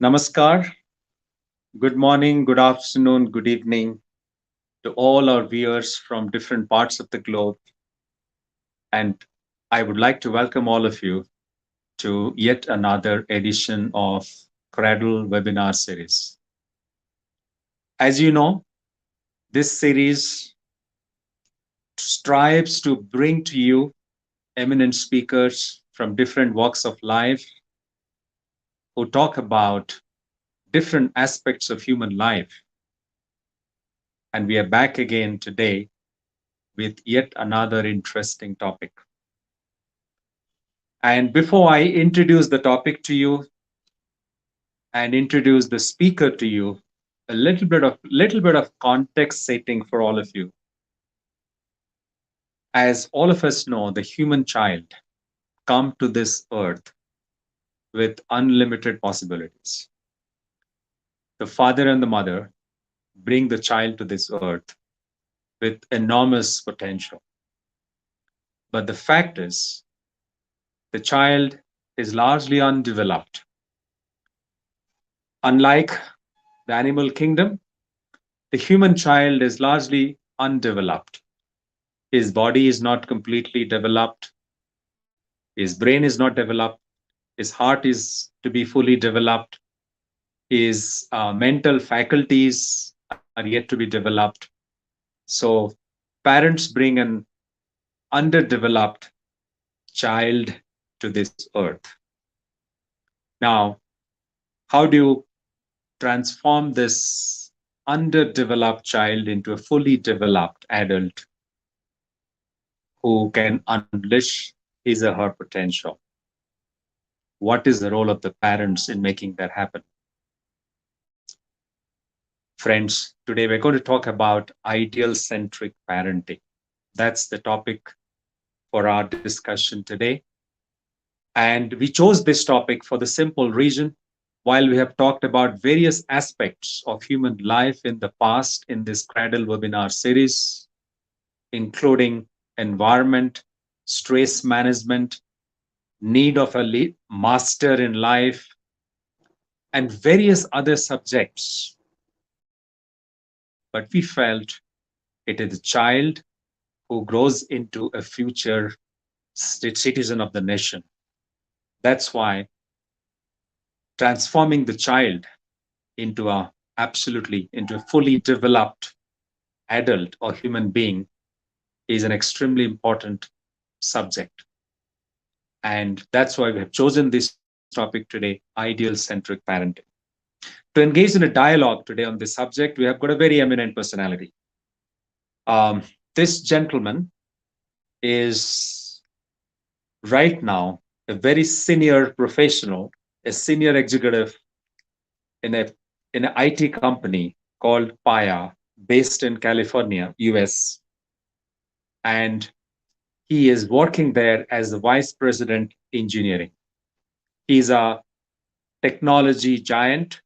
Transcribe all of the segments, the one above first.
Namaskar, good morning, good afternoon, good evening to all our viewers from different parts of the globe. And I would like to welcome all of you to yet another edition of Cradle webinar series. As you know, this series strives to bring to you eminent speakers from different walks of life who talk about different aspects of human life. And we are back again today with yet another interesting topic. And before I introduce the topic to you and introduce the speaker to you, a little bit of context setting for all of you. As all of us know, the human child come to this earth with unlimited possibilities. The father and the mother bring the child to this earth with enormous potential. But the fact is, the child is largely undeveloped. Unlike the animal kingdom, the human child is largely undeveloped. His body is not completely developed. His brain is not developed. His heart is to be fully developed. His mental faculties are yet to be developed. So parents bring an underdeveloped child to this earth. Now, how do you transform this underdeveloped child into a fully developed adult who can unleash his or her potential? What is the role of the parents in making that happen? Friends, today we're going to talk about ideal centric parenting. That's the topic for our discussion today. And we chose this topic for the simple reason, while we have talked about various aspects of human life in the past in this Cradle webinar series, including environment, stress management, need of a master in life, and various other subjects. But we felt it is a child who grows into a future citizen of the nation. That's why transforming the child into a fully developed adult or human being is an extremely important subject. And that's why we have chosen this topic today, ideal centric parenting. To engage in a dialogue today on this subject, we have got a very eminent personality. This gentleman is right now a very senior professional, a senior executive in an IT company called Paya, based in California, US. And he is working there as the vice president engineering. He's a technology giant.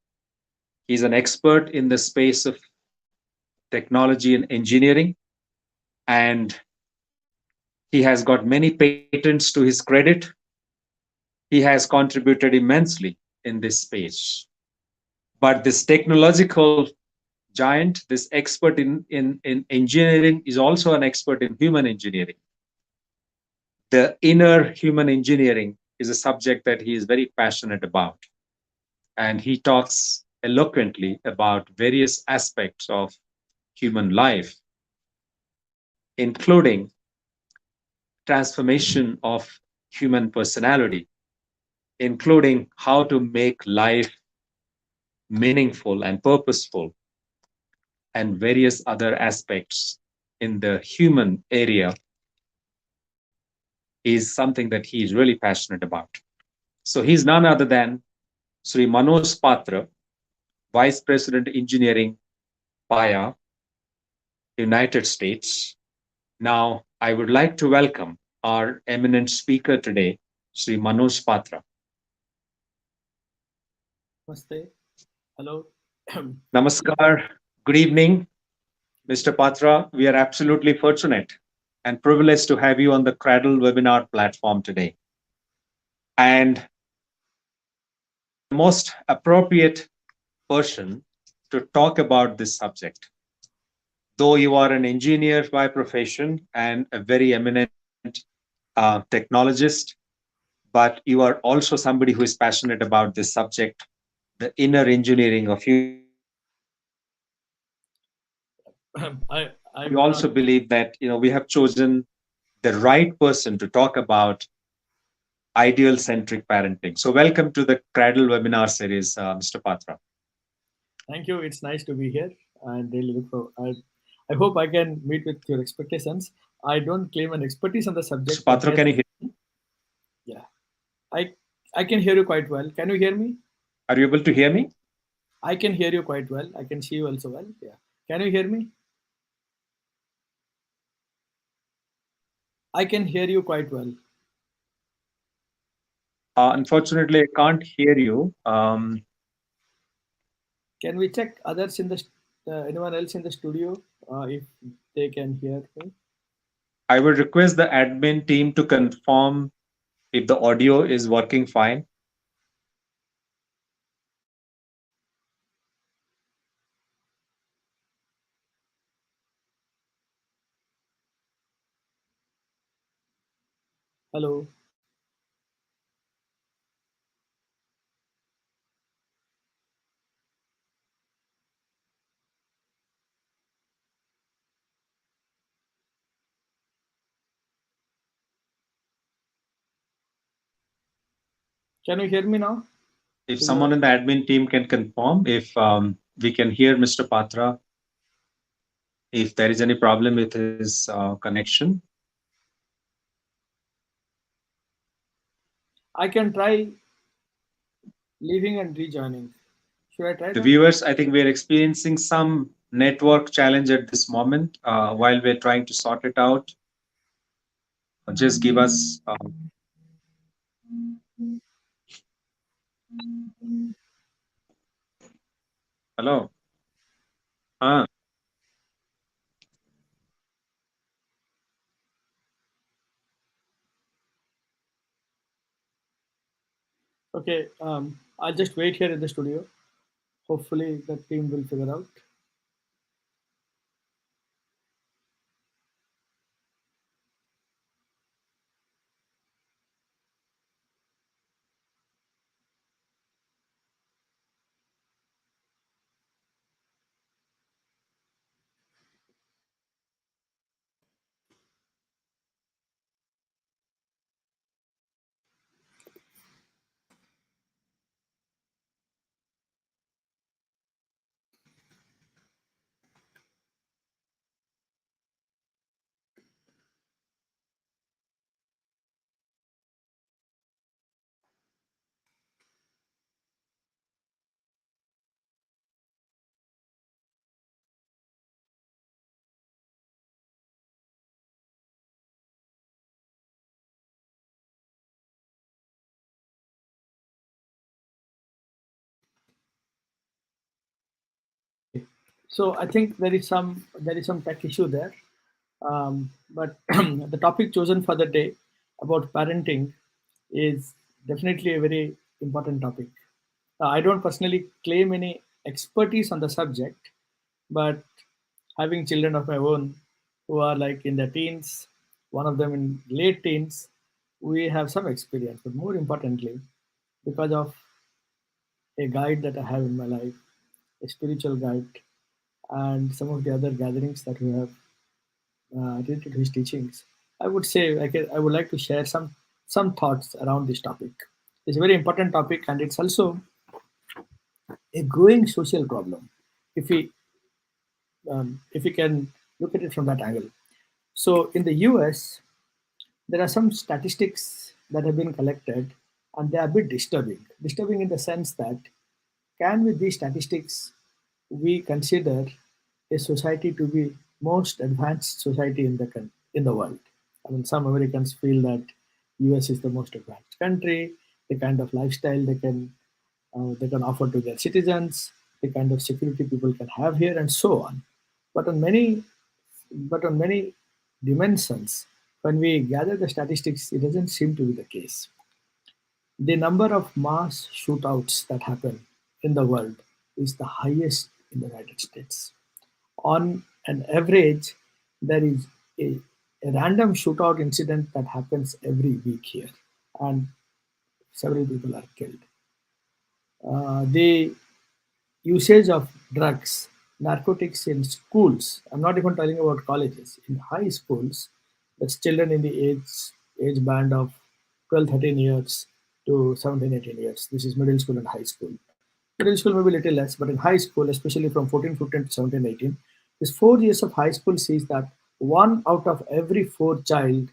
He's an expert in the space of technology and engineering. And he has got many patents to his credit. He has contributed immensely in this space. But this technological giant, this expert in engineering, is also an expert in human engineering. The inner human engineering is a subject that he is very passionate about. And he talks eloquently about various aspects of human life, including transformation of human personality, including how to make life meaningful and purposeful, and various other aspects in the human area is something that he is really passionate about. So he's none other than Sri Manoj Patra, Vice President Engineering, Paya, United States. Now, I would like to welcome our eminent speaker today, Sri Manoj Patra. Namaste. Hello. Namaskar. Good evening, Mr. Patra. We are absolutely fortunate and privileged to have you on the Cradle webinar platform today. And most appropriate person to talk about this subject. Though you are an engineer by profession and a very eminent technologist, but you are also somebody who is passionate about this subject, the inner engineering of human beings. I We I may also not. believe that we have chosen the right person to talk about ideal centric parenting. So, welcome to the Cradle webinar series, Mr. Patra. Thank you. It's nice to be here, and really look for. I hope I can meet with your expectations. I don't claim an expertise on the Mr. subject, but Patra, yes, can you hear me? yeah, I I can hear you quite well. Can you hear me? Are you able to hear me? I can hear you quite well. I can see you also well. Yeah. Can you hear me? I can hear you quite well. Unfortunately, I can't hear you. Can we check others in the anyone else in the studio if they can hear me? I would request the admin team to confirm if the audio is working fine. Hello. Can you hear me now? If Sridhar? someone in the admin team can confirm if we can hear Mr. Patra, if there is any problem with his connection. I can try leaving and rejoining. Should I try The that? viewers, I think we're experiencing some network challenge at this moment. While we're trying to sort it out, just give us. Hello. Ah, Okay. I'll just wait here in the studio. Hopefully, the team will figure out. So I think there is some tech issue there. But the topic chosen for the day about parenting is definitely a very important topic. I don't personally claim any expertise on the subject, but having children of my own who are like in their teens, one of them in late teens, we have some experience. But more importantly, because of a guide that I have in my life, a spiritual guide, and some of the other gatherings that we have related to his teachings, I would say I would like to share some thoughts around this topic. It's a very important topic, and it's also a growing social problem. If we can look at it from that angle. So in the U.S., there are some statistics that have been collected, and they are a bit disturbing. Disturbing in the sense that, can with these statistics we consider a society to be most advanced society in the world? I mean, some Americans feel that US is the most advanced country, the kind of lifestyle they can offer to their citizens, the kind of security people can have here, and so on. But on many dimensions, when we gather the statistics, it doesn't seem to be the case. The number of mass shootouts that happen in the world is the highest in the United States. On an average, there is a, a random shootout incident that happens every week here, and several people are killed. The usage of drugs, narcotics in schools. I'm not even telling about colleges. In high schools, that's children in the age band of 12, 13 years to 17, 18 years. This is middle school and high school. Middle school maybe a little less, but in high school, especially from 14, 15 to 17, 18, this 4 years of high school sees that one out of every four child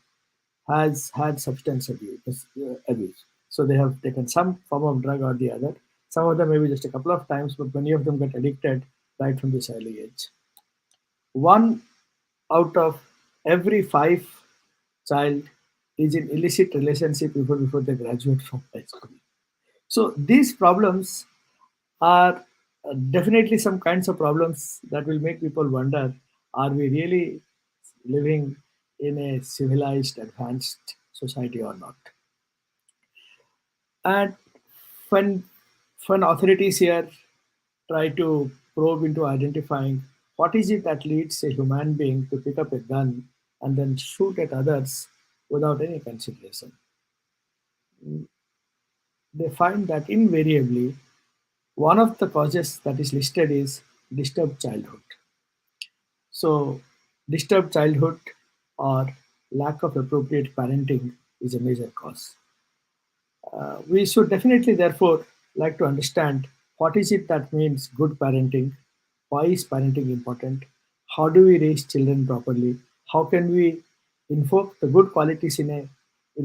has had substance abuse. So they have taken some form of drug or the other. Some of them maybe just a couple of times, but many of them get addicted right from this early age. One out of every five child is in illicit relationship before they graduate from high school. So these problems are definitely some kinds of problems that will make people wonder, are we really living in a civilized, advanced society or not? And when, when authorities here try to probe into identifying what is it that leads a human being to pick up a gun and then shoot at others without any consideration, they find that invariably one of the causes that is listed is disturbed childhood. So, disturbed childhood or lack of appropriate parenting is a major cause. We should definitely, therefore, like to understand what is it that means good parenting, why is parenting important, how do we raise children properly, how can we invoke the good qualities in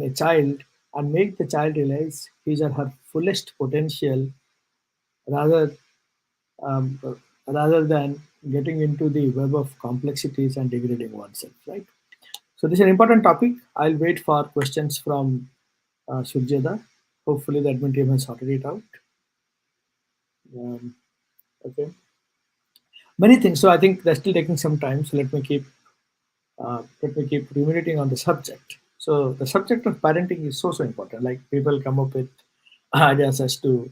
a child and make the child realize his or her fullest potential rather um, rather than getting into the web of complexities and degrading oneself, right? So this is an important topic. I'll wait for questions from Surjada. Hopefully the admin team has sorted it out. Um, okay. Many things. So I think they're still taking some time. So let me keep ruminating on the subject. So the subject of parenting is so important. Like people come up with ideas as to,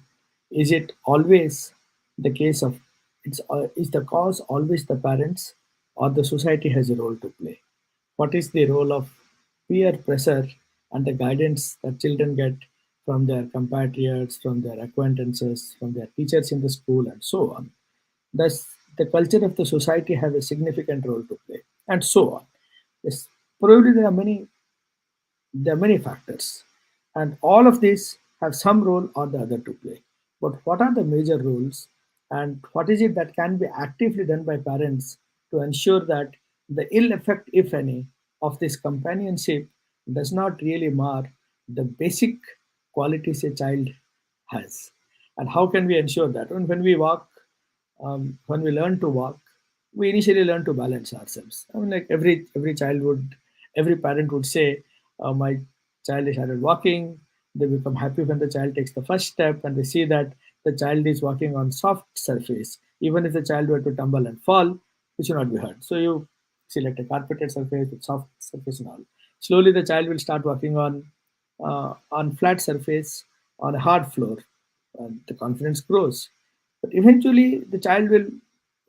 is it always the case of, is the cause always the parents or the society has a role to play? What is the role of peer pressure and the guidance that children get from their compatriots, from their acquaintances, from their teachers in the school, and so on? Does the culture of the society have a significant role to play? And so on. Yes, probably there are many factors, and all of these have some role or the other to play. But what are the major roles, and what is it that can be actively done by parents to ensure that the ill effect, if any, of this companionship does not really mar the basic qualities a child has? And how can we ensure that? When we walk, when we learn to walk, we initially learn to balance ourselves. I mean, like every child would, every parent would say, "My child has started walking." They become happy when the child takes the first step, and they see that the child is walking on soft surface. Even if the child were to tumble and fall, it should not be hurt. So you select a carpeted surface with soft surface and all. Slowly, the child will start walking on flat surface, on a hard floor, and the confidence grows. But eventually, the child will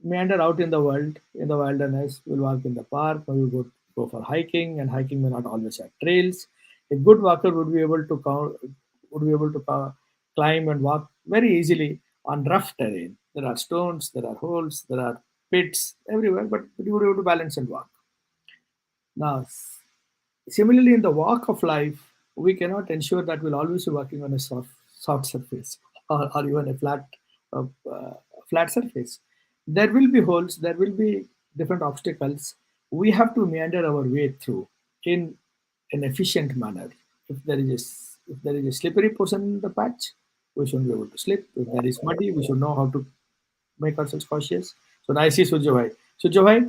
meander out in the world, in the wilderness, will walk in the park, or will go for hiking, and hiking may not always have trails. A good walker would be able to climb and walk very easily on rough terrain. There are stones, there are holes, there are pits everywhere, but you would be able to balance and walk. Now, similarly, in the walk of life, we cannot ensure that we'll always be working on a soft surface or even a uh, uh, flat surface. There will be holes, there will be different obstacles. We have to meander our way through in an efficient manner. If if there is a slippery portion in the patch, we should be able to slip. If there is muddy, we should know how to make ourselves cautious. So now I see Surya Bhai. Surya Bhai,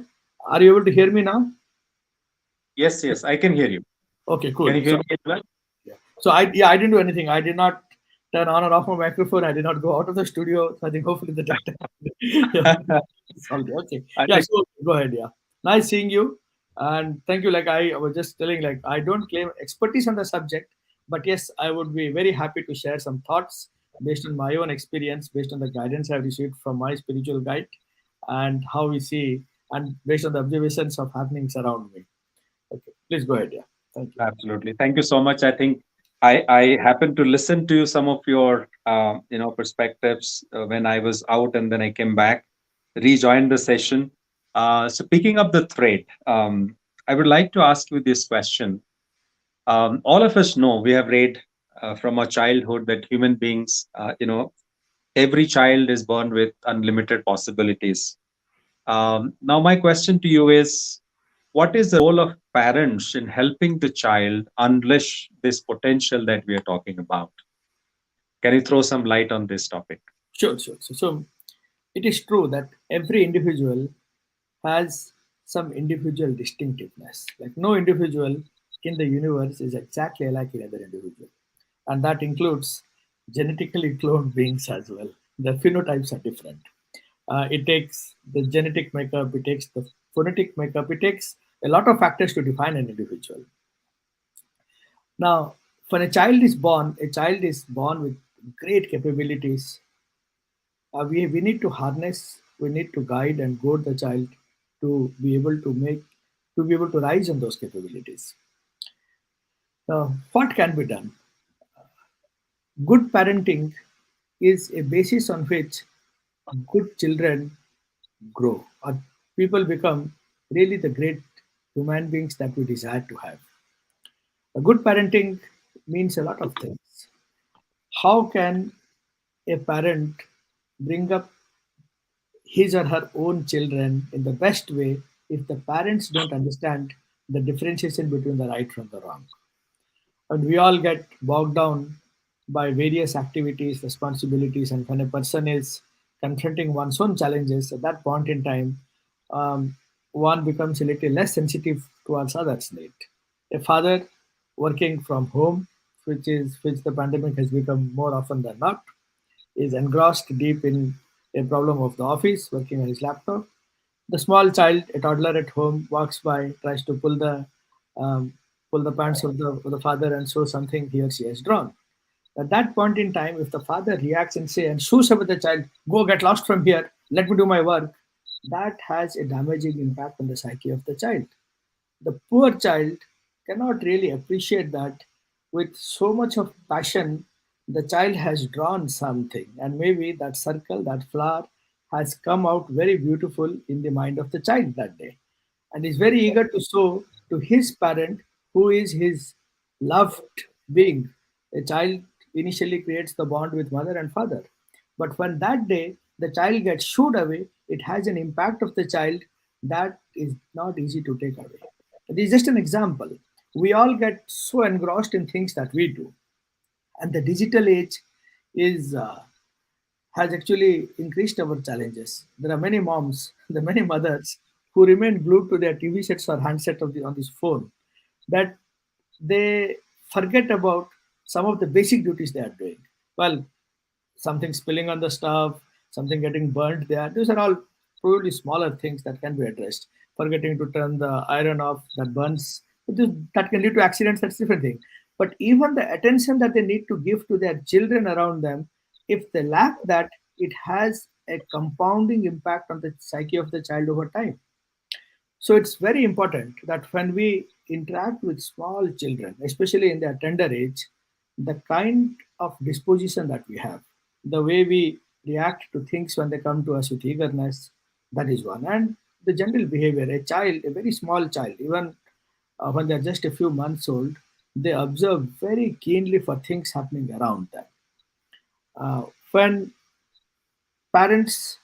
are you able to hear me now? Yes, yes, I can hear you. Okay, Can cool. you hear So me as well? yeah. So I didn't do anything. I did not turn on or off my microphone. I did not go out of the studio. So I think hopefully the data. Yeah. It's all good. Okay. I Yeah. think So go ahead. Yeah. Nice seeing you. And thank you. Like I was just telling, like I don't claim expertise on the subject, But yes, I would be very happy to share some thoughts based on my own experience, based on the guidance I've received from my spiritual guide, and how we see, and based on the observations of happenings around me. Okay, please go ahead. Yeah, thank you. Absolutely. Thank you so much. I think I happened to listen to some of your perspectives when I was out, and then I came back, rejoined the session. So picking up the thread, I would like to ask you this question. All of us know, we have read from our childhood that human beings, every child is born with unlimited possibilities. Now, my question to you is, what is the role of parents in helping the child unleash this potential that we are talking about? Can you throw some light on this topic? Sure, sure. So it is true that every individual has some individual distinctiveness. Like no individual in the universe is exactly like another individual, and that includes genetically cloned beings as well. The phenotypes are different. It takes the genetic makeup, it takes the phonetic makeup, it takes a lot of factors to define an individual. Now, when a child is born with great capabilities. We need to harness, we need to guide and goad the child to be able to rise on those capabilities. Now, what can be done? Good parenting is a basis on which good children grow, or people become really the great human beings that we desire to have. A good parenting means a lot of things. How can a parent bring up his or her own children in the best way if the parents don't understand the differentiation between the right from the wrong? And we all get bogged down by various activities, responsibilities, and when a person is confronting one's own challenges at that point in time, um, one becomes a little less sensitive towards others' need. A father working from home, which the pandemic has become more often than not, is engrossed deep in a problem of the office, working on his laptop. The small child, a toddler at home, walks by, tries to um, pull the pants of the father and show something he or she has drawn. At that point in time, if the father reacts and say and shoos away the child, "Go get lost from here, let me do my work," that has a damaging impact on the psyche of the child. The poor child cannot really appreciate that with so much of passion the child has drawn something, and maybe that circle, that flower, has come out very beautiful in the mind of the child that day, and is very eager to show to his parent, who is his loved being. A child initially creates the bond with mother and father, but when that day the child gets shooed away, it has an impact of the child that is not easy to take away. This is just an example. We all get so engrossed in things that we do, and the digital age is has actually increased our challenges. There are many moms, there are many mothers who remain glued to their TV sets or handset on this phone, that they forget about some of the basic duties they are doing. Well, something spilling on the stove, something getting burnt there. These are all probably smaller things that can be addressed. Forgetting to turn the iron off, that burns, that can lead to accidents, that's a different thing. But even the attention that they need to give to their children around them, if they lack that, it has a compounding impact on the psyche of the child over time. So it's very important that when we interact with small children, especially in their tender age, the kind of disposition that we have, the way we react to things when they come to us with eagerness, that is one. And the general behavior, a child, a very small child, even when they're just a few months old, they observe very keenly for things happening around them. When parents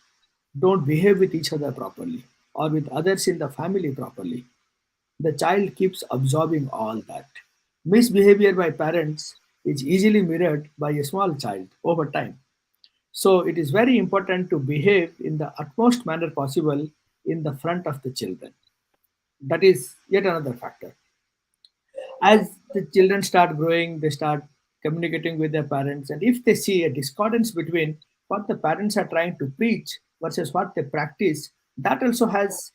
don't behave with each other properly or with others in the family properly, the child keeps absorbing all that. Misbehavior by parents is easily mirrored by a small child over time. So it is very important to behave in the utmost manner possible in the front of the children. That is yet another factor. As the children start growing, they start communicating with their parents, and if they see a discordance between what the parents are trying to preach versus what they practice, that also has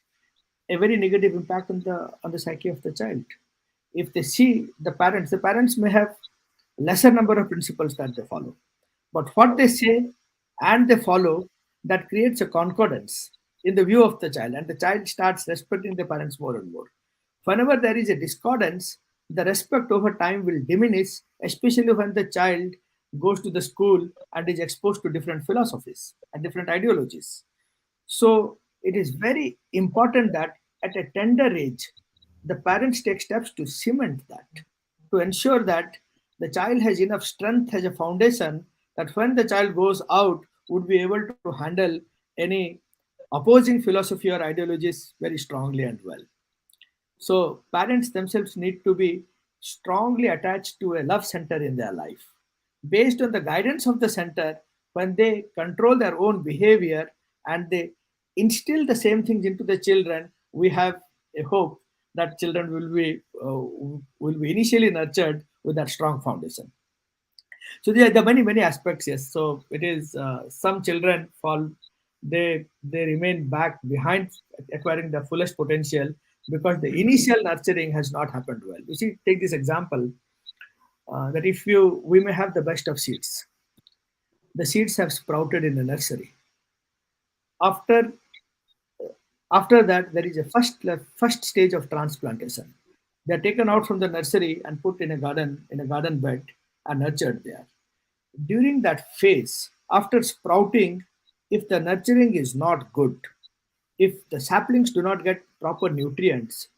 a very negative impact on the psyche of the child. If they see the parents may have lesser number of principles that they follow. But what they say and they follow, that creates a concordance in the view of the child, and the child starts respecting the parents more and more. Whenever there is a discordance, the respect over time will diminish, especially when the child goes to the school and is exposed to different philosophies and different ideologies. So it is very important that at a tender age, the parents take steps to cement that, to ensure that the child has enough strength as a foundation that when the child goes out, would be able to handle any opposing philosophy or ideologies very strongly and well. So parents themselves need to be strongly attached to a love center in their life. Based on the guidance of the center, when they control their own behavior and they instill the same things into the children, we have a hope that children will be initially nurtured with that strong foundation. So there are many aspects. Yes, so it is some children fall, they remain back behind acquiring the fullest potential because the initial nurturing has not happened well. You see, take this example, that if you we may have the best of seeds, the seeds have sprouted in a nursery. After after that, there is a first stage of transplantation. They are taken out from the nursery and put in a garden bed and nurtured there. During that phase, after sprouting, if the nurturing is not good, if the saplings do not get proper nutrients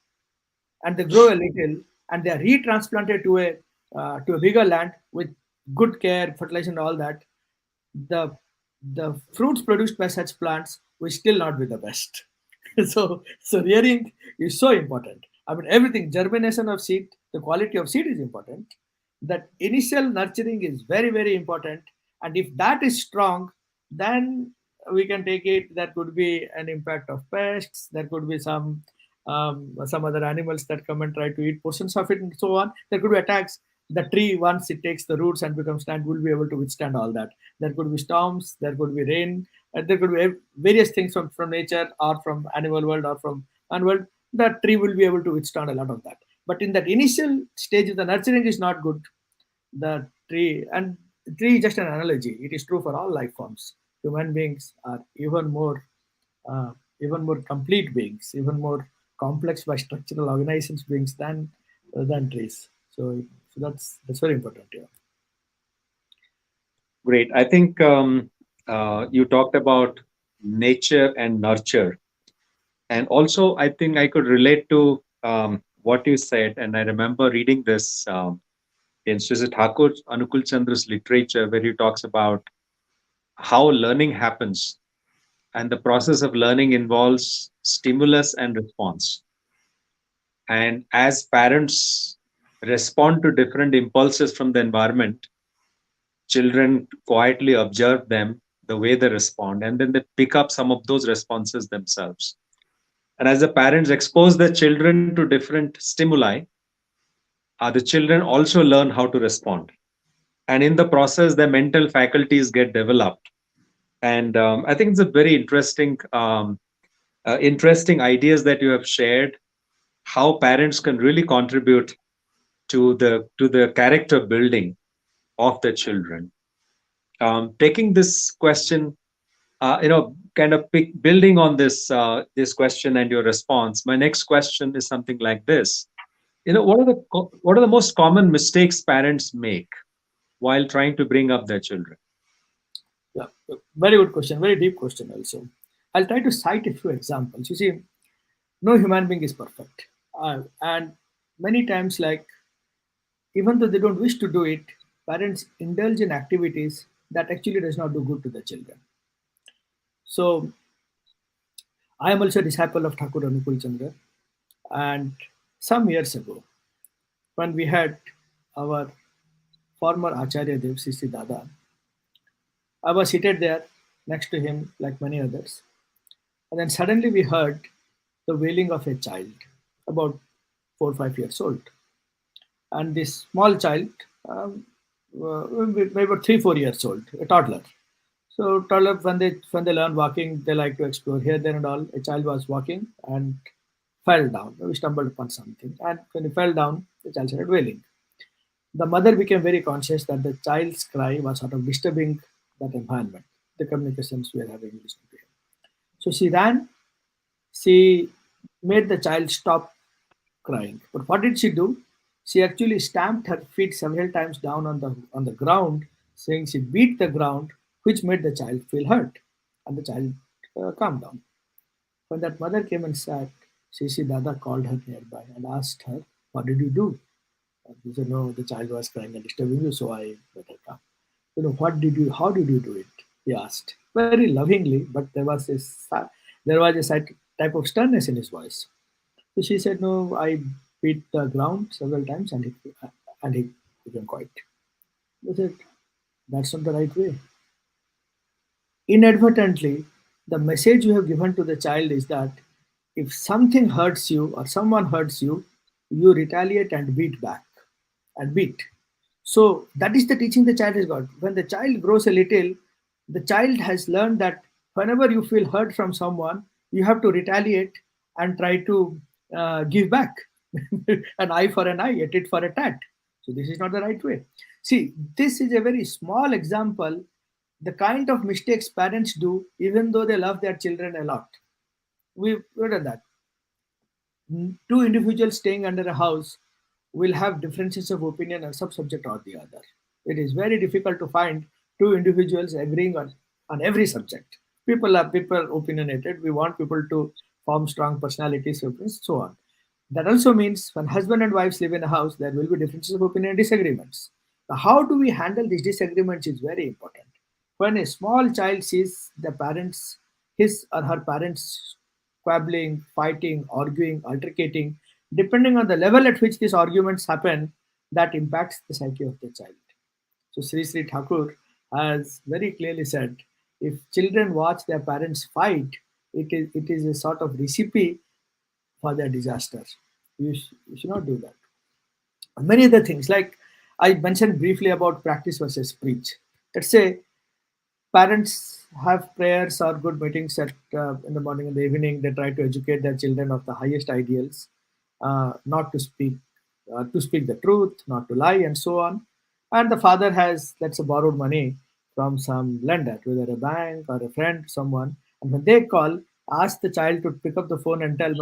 and they grow a little and they are retransplanted to a bigger land with good care, fertilization, and all that, the the fruits produced by such plants will still not be the best. So rearing is so important. I mean, everything, germination of seed, the quality of seed is important. That initial nurturing is very important, and if that is strong, then we can take it. That could be an impact of pests. There could be some other animals that come and try to eat portions of it, and so on. There could be attacks. The tree, once it takes the roots and becomes stand, will be able to withstand all that. There could be storms, there could be rain, there could be various things from nature or from animal world or from man world. The tree will be able to withstand a lot of that. But in that initial stage, if the nurturing is not good, the tree, and tree is just an analogy. It is true for all life forms. Human beings are uh, even more complete beings, even more complex by structural organizations beings than trees. So that's very important. Yeah. Great. I think you talked about nature and nurture. And also, I think I could relate to what you said. And I remember reading this in Sri Thakur Anukul Chandra's literature, where he talks about how learning happens. And the process of learning involves stimulus and response. And as parents respond to different impulses from the environment, children quietly observe them, the way they respond, and then they pick up some of those responses themselves. And as the parents expose their children to different stimuli, the children also learn how to respond. And in the process, their mental faculties get developed. And I think it's a very interesting ideas that you have shared. How parents can really contribute to the character building of the children. Taking this question, kind of building on this question and your response. My next question is something like this. What are the most common mistakes parents make while trying to bring up their children? Yeah, very good question, very deep question also. I'll try to cite a few examples. You see, no human being is perfect. And many times, like, even though they don't wish to do it, parents indulge in activities that actually does not do good to the children. So I am also a disciple of Thakur Anukul Chandra. And some years ago, when we had our former Acharya Dev, Sisi Dada, I was seated there next to him like many others. And then suddenly we heard the wailing of a child, about 4 or 5 years old. And this small child, maybe about 3 or 4 years old, a toddler. So toddler, when they learn walking, they like to explore here, there, and all. A child was walking and fell down. We stumbled upon something, and when he fell down, the child started wailing. The mother became very conscious that the child's cry was sort of disturbing that environment, the communications we are having listening to him. So she ran, she made the child stop crying. But what did she do? She actually stamped her feet several times down on the ground, saying she beat the ground, which made the child feel hurt, and the child calmed down. When that mother came and sat, Shishi Dada called her nearby and asked her, "What did you do?" And she said, "No, the child was crying and disturbing you, so I let her come." How did you do it? He asked, very lovingly, but there was a type of sternness in his voice. So she said, "No, I beat the ground several times and he became quiet." They said, "That's not the right way." Inadvertently, the message you have given to the child is that if something hurts you or someone hurts you, you retaliate and beat back and beat. So that is the teaching the child has got. When the child grows a little, the child has learned that whenever you feel hurt from someone, you have to retaliate and try to give back. An eye for an eye, a tit for a tat. So this is not the right way. See, this is a very small example, the kind of mistakes parents do, even though they love their children a lot. We've done that. Two individuals staying under a house will have differences of opinion on some subject or the other. It is very difficult to find two individuals agreeing on every subject. People opinionated. We want people to form strong personalities, so on. That also means when husband and wives live in a house, there will be differences of opinion and disagreements. Now, how do we handle these disagreements is very important. When a small child sees his or her parents squabbling, fighting, arguing, altercating, depending on the level at which these arguments happen, that impacts the psyche of the child. So Sri Sri Thakur has very clearly said, if children watch their parents fight, it is a sort of recipe for their disaster. You should not do that. Many other things, like I mentioned briefly about practice versus preach. Let's say parents have prayers or good meetings in the morning and the evening. They try to educate their children of the highest ideals, not to speak the truth, not to lie, and so on. And the father has, let's say, borrowed money from some lender, whether a bank or a friend, someone. And when they call, ask the child to pick up the phone and tell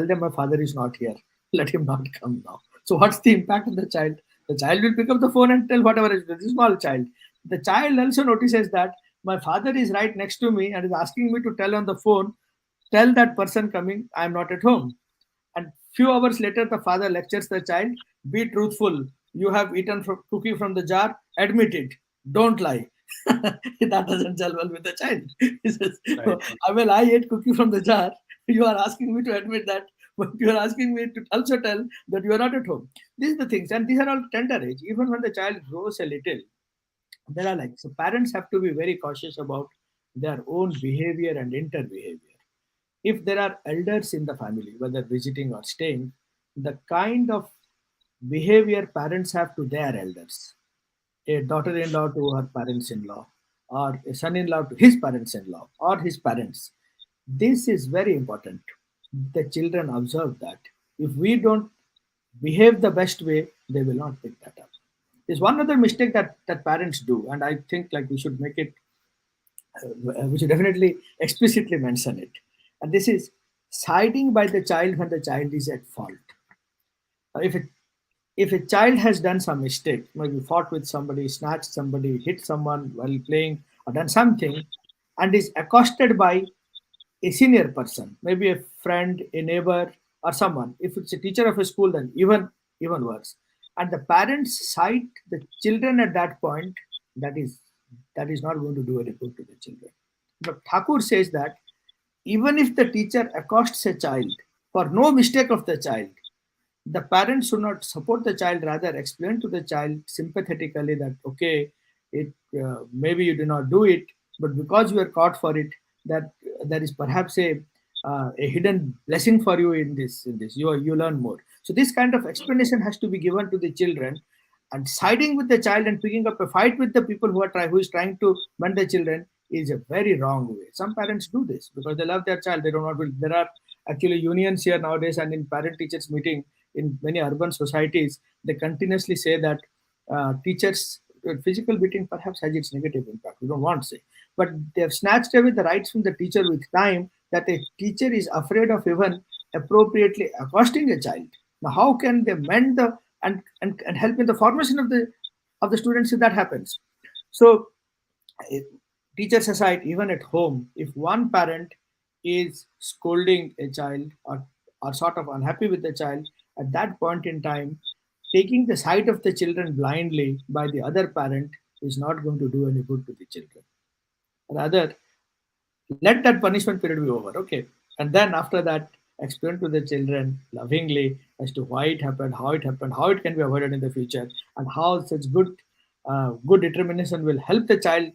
them my father is not here. Let him not come now. So what's the impact on the child? The child will pick up the phone and tell whatever is the small child. The child also notices that my father is right next to me and is asking me to tell on the phone, tell that person coming, I am not at home. And few hours later, the father lectures the child, be truthful. You have eaten cookie from the jar, admit it. Don't lie. That doesn't gel well with the child. He says, Right. well, I ate cookie from the jar. You are asking me to admit that, but you are asking me to also tell that you are not at home. These are the things, and these are all tender age. Even when the child grows a little, there are like, so parents have to be very cautious about their own behavior and inter-behavior. If there are elders in the family, whether visiting or staying, the kind of behavior parents have to their elders, a daughter-in-law to her parents-in-law, or a son-in-law to his parents-in-law, or his parents, this is very important. The children observe that. If we don't behave the best way, they will not pick that up. There's one other mistake that parents do, and I think like we should definitely explicitly mention it. And this is siding by the child when the child is at fault. If a child has done some mistake, maybe fought with somebody, snatched somebody, hit someone while playing, or done something, and is accosted by a senior person, maybe a friend, a neighbor, or someone. If it's a teacher of a school, then even worse. And the parents cite the children at that point, that is that is not going to do any good to the children. But Thakur says that even if the teacher accosts a child for no mistake of the child, the parents should not support the child, rather explain to the child sympathetically that okay, it maybe you do not do it, but because you are caught for it, that there is perhaps a hidden blessing for you in this you learn more. So this kind of explanation has to be given to the children, and siding with the child and picking up a fight with the people who is trying to mend the children is a very wrong way. Some parents do this because they love their child. They don't want to. There are actually unions here nowadays, and in parent teachers meeting in many urban societies, they continuously say that Teachers, physical beating perhaps has its negative impact. We don't want to say, but they have snatched away the rights from the teacher with time. That a teacher is afraid of even appropriately accosting a child. Now, how can they mend the and help in the formation of the students if that happens? So eh, teachers aside, even at home, if one parent is scolding a child or sort of unhappy with the child, at that point in time, taking the side of the children blindly by the other parent is not going to do any good to the children. Rather, let that punishment period be over, okay? And then after that, explain to the children lovingly as to why it happened, how it can be avoided in the future, and how such good determination will help the child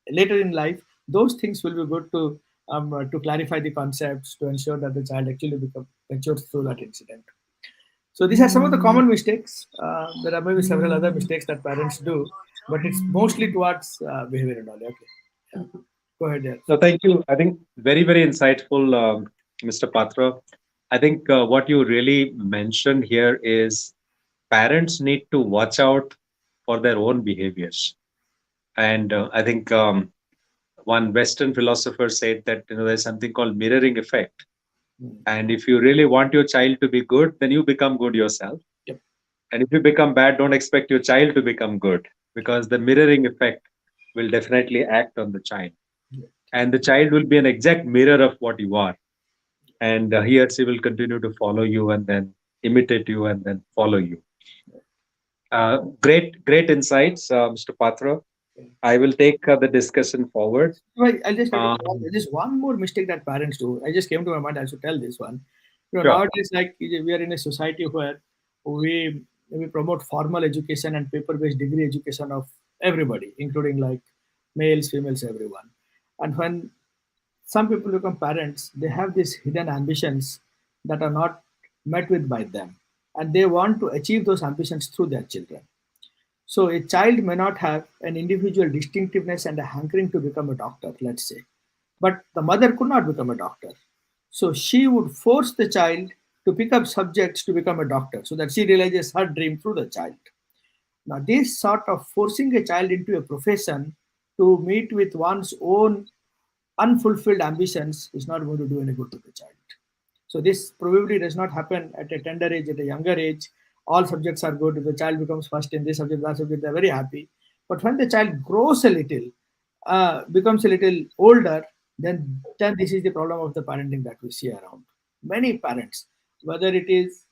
later in life. Those things will be good to clarify the concepts to ensure that the child actually become matures through that incident. So these are some of the common mistakes. There are maybe several other mistakes that parents do, but it's mostly towards behavior and all. Okay, yeah. Go ahead, yeah. So thank you. I think very, very insightful, Mr. Patra. I think what you really mentioned here is parents need to watch out for their own behaviors. And I think one Western philosopher said that there's something called mirroring effect. Mm. And if you really want your child to be good, then you become good yourself. Yep. And if you become bad, don't expect your child to become good, because the mirroring effect will definitely act on the child. Yeah. And the child will be an exact mirror of what you are. And he or she will continue to follow you and then imitate you and then follow you. Great insights, Mr. Patra. I will take the discussion forward. Right, I'll just tell you Um, there's one more mistake that parents do. I just came to my mind. I should tell this one. sure. Nowadays, like we are in a society where we promote formal education and paper-based degree education of everybody, including like males, females, everyone. And when some people become parents, they have these hidden ambitions that are not met with by them, and they want to achieve those ambitions through their children. So a child may not have an individual distinctiveness and a hankering to become a doctor, let's say, but the mother could not become a doctor. So she would force the child to pick up subjects to become a doctor so that she realizes her dream through the child. Now, this sort of forcing a child into a profession to meet with one's own unfulfilled ambitions is not going to do any good to the child. So this probably does not happen at a tender age, at a younger age. All subjects are good. If the child becomes first in this subject, that subject, they're very happy. But when the child grows a little, becomes a little older, then this is the problem of the parenting that we see around. Many parents, whether it is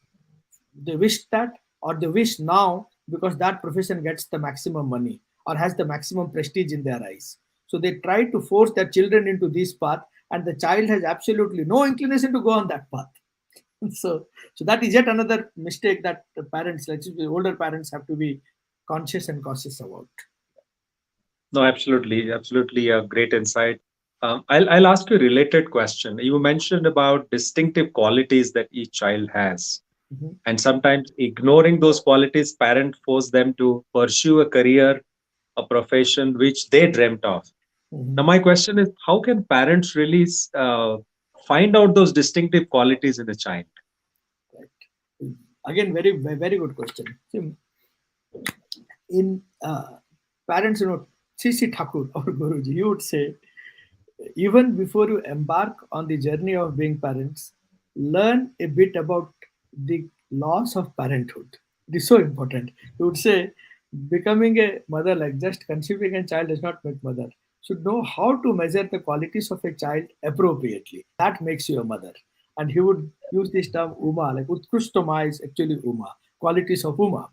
they wish that or they wish now because that profession gets the maximum money or has the maximum prestige in their eyes. So they try to force their children into this path, and the child has absolutely no inclination to go on that path. So that is yet another mistake that the parents, let's say the older parents, have to be conscious and cautious about. No, absolutely. Absolutely a great insight. I'll ask you a related question. You mentioned about distinctive qualities that each child has. Mhm. And sometimes ignoring those qualities, parents force them to pursue a career, a profession which they dreamt of. Now, Mhm. my question is, how can parents really find out those distinctive qualities in a child? Right. Again, very good question. See, in parents, Sisi Thakur or Guruji, you would say, even before you embark on the journey of being parents, learn a bit about the laws of parenthood. It is so important. You would say, becoming a mother, like just conceiving a child, does not make mother. Should know how to measure the qualities of a child appropriately. That makes you a mother. And he would use this term Uma, like Utkrushtama is actually Uma, qualities of Uma.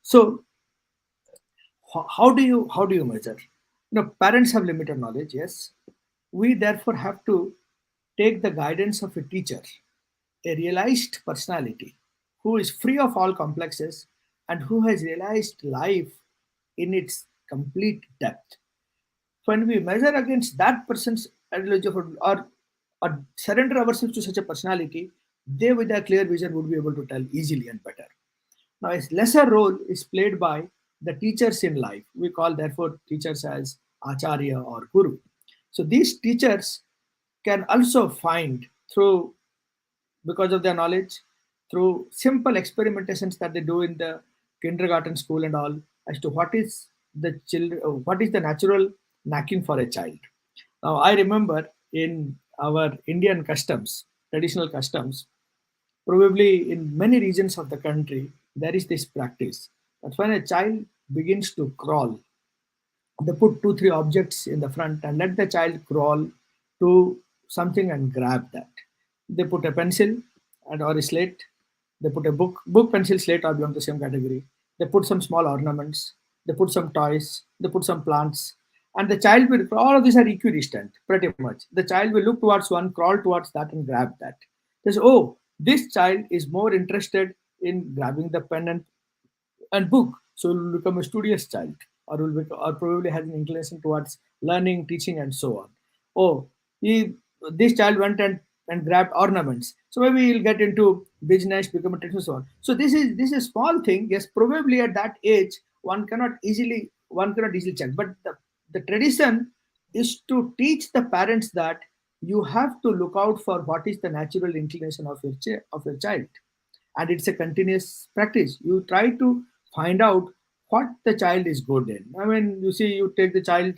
So how do you measure? Parents have limited knowledge, yes. We therefore have to take the guidance of a teacher, a realized personality who is free of all complexes and who has realized life in its complete depth. When we measure against that person's ideology or surrender ourselves to such a personality, they with a clear vision would be able to tell easily and better. Now, a lesser role is played by the teachers in life. We call therefore teachers as acharya or guru. So these teachers can also find through, because of their knowledge, through simple experimentations that they do in the kindergarten school and all, as to what is the natural knacking for a child. Now, I remember in our Indian customs, traditional customs, probably in many regions of the country, there is this practice that when a child begins to crawl, they put two, three objects in the front and let the child crawl to something and grab that. They put a pencil and or a slate. They put a book, pencil, slate all belong to the same category. They put some small ornaments. They put some toys. They put some plants. And the child will, all of these are equidistant, pretty much. The child will look towards one, crawl towards that, and grab that. They say, oh, this child is more interested in grabbing the pen and book. So will become a studious child, or probably has an inclination towards learning, teaching, and so on. Oh, he this child went and grabbed ornaments. So maybe he'll get into business, become a technician, so on. So this is a small thing. Yes, probably at that age one cannot easily check. But the tradition is to teach the parents that you have to look out for what is the natural inclination of your child, and it's a continuous practice. You try to find out what the child is good in. I mean, you see, you take the child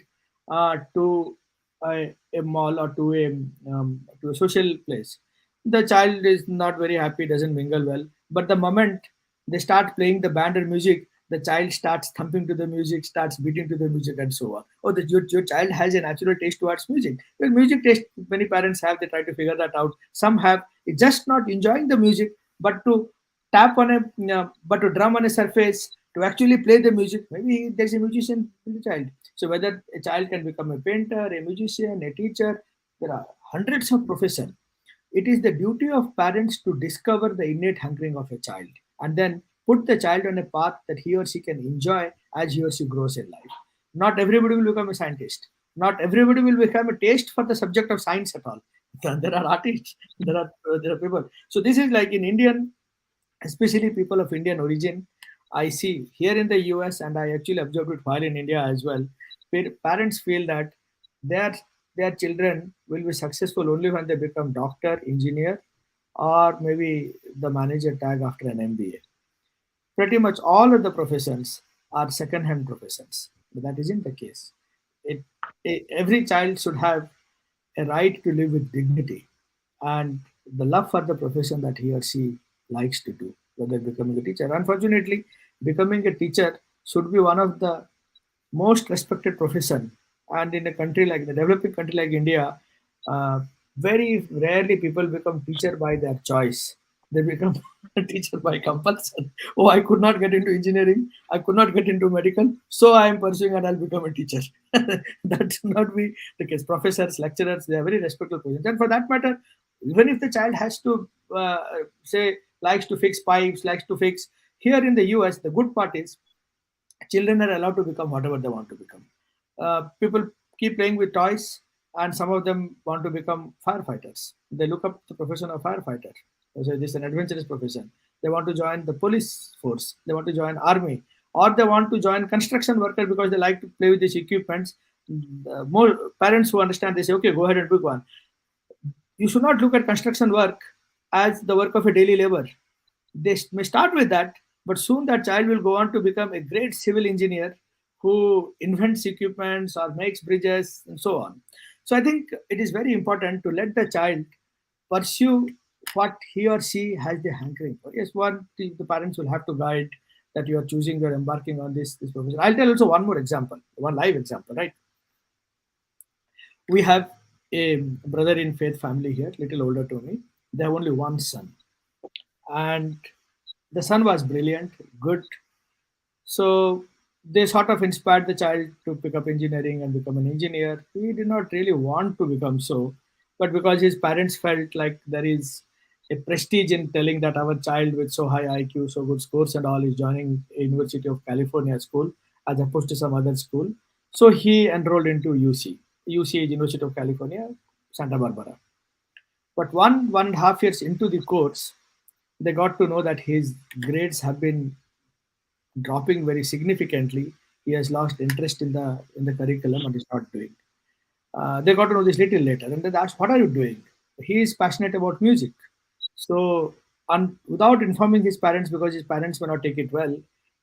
to a mall or to a social place. The child is not very happy, doesn't mingle well, but the moment they start playing the band or music, the child starts thumping to the music, starts beating to the music, and so on. Oh, your child has a natural taste towards music. Well, music taste, many parents have, they try to figure that out. Some have, it's just not enjoying the music, but to but to drum on a surface, to actually play the music. Maybe there's a musician in the child. So whether a child can become a painter, a musician, a teacher, there are hundreds of professions. It is the duty of parents to discover the innate hungering of a child and then put the child on a path that he or she can enjoy as he or she grows in life. Not everybody will become a scientist. Not everybody will become a taste for the subject of science at all. There are artists, there are people. So this is like in Indian, especially people of Indian origin. I see here in the US, and I actually observed it while in India as well. Parents feel that their their children will be successful only when they become doctor, engineer, or maybe the manager tag after an MBA. Pretty much all of the professions are second-hand professions, but that isn't the case. It, every child should have a right to live with dignity and the love for the profession that he or she likes to do, whether becoming a teacher. Unfortunately, becoming a teacher should be one of the most respected profession. And in a country like the developing country like India, uh, very rarely people become teacher by their choice. They become a teacher by compulsion. Oh, I could not get into engineering. I could not get into medical. So I am pursuing and I'll become a teacher. That should not be the case. Professors, lecturers, they are very respectable positions. And for that matter, even if the child has to say likes to fix pipes, likes to fix, here in the US, the good part is children are allowed to become whatever they want to become. People keep playing with toys, and some of them want to become firefighters. They look up the profession of firefighter. So this is an adventurous profession. They want to join the police force. They want to join army, or they want to join construction worker because they like to play with these equipments. More parents who understand, they say, okay, go ahead and pick one. You should not look at construction work as the work of a daily labor. They may start with that, but soon that child will go on to become a great civil engineer who invents equipments or makes bridges and so on. So I think it is very important to let the child pursue what he or she has the hankering for. Yes, one the parents will have to guide that you are choosing, you are embarking on this profession. I'll tell also one more example, one live example, right? We have a brother in faith family here, little older to me. They have only one son, and the son was brilliant, good. So they sort of inspired the child to pick up engineering and become an engineer. He did not really want to become so, but because his parents felt like there is a prestige in telling that our child with so high IQ, so good scores and all is joining a University of California school as opposed to some other school. So he enrolled into UC. UC is University of California, Santa Barbara. But 1.5 years into the course, they got to know that his grades have been dropping very significantly. He has lost interest in the curriculum and is not doing. They got to know this little later, and they asked, "What are you doing?" He is passionate about music. So, without informing his parents, because his parents may not take it well,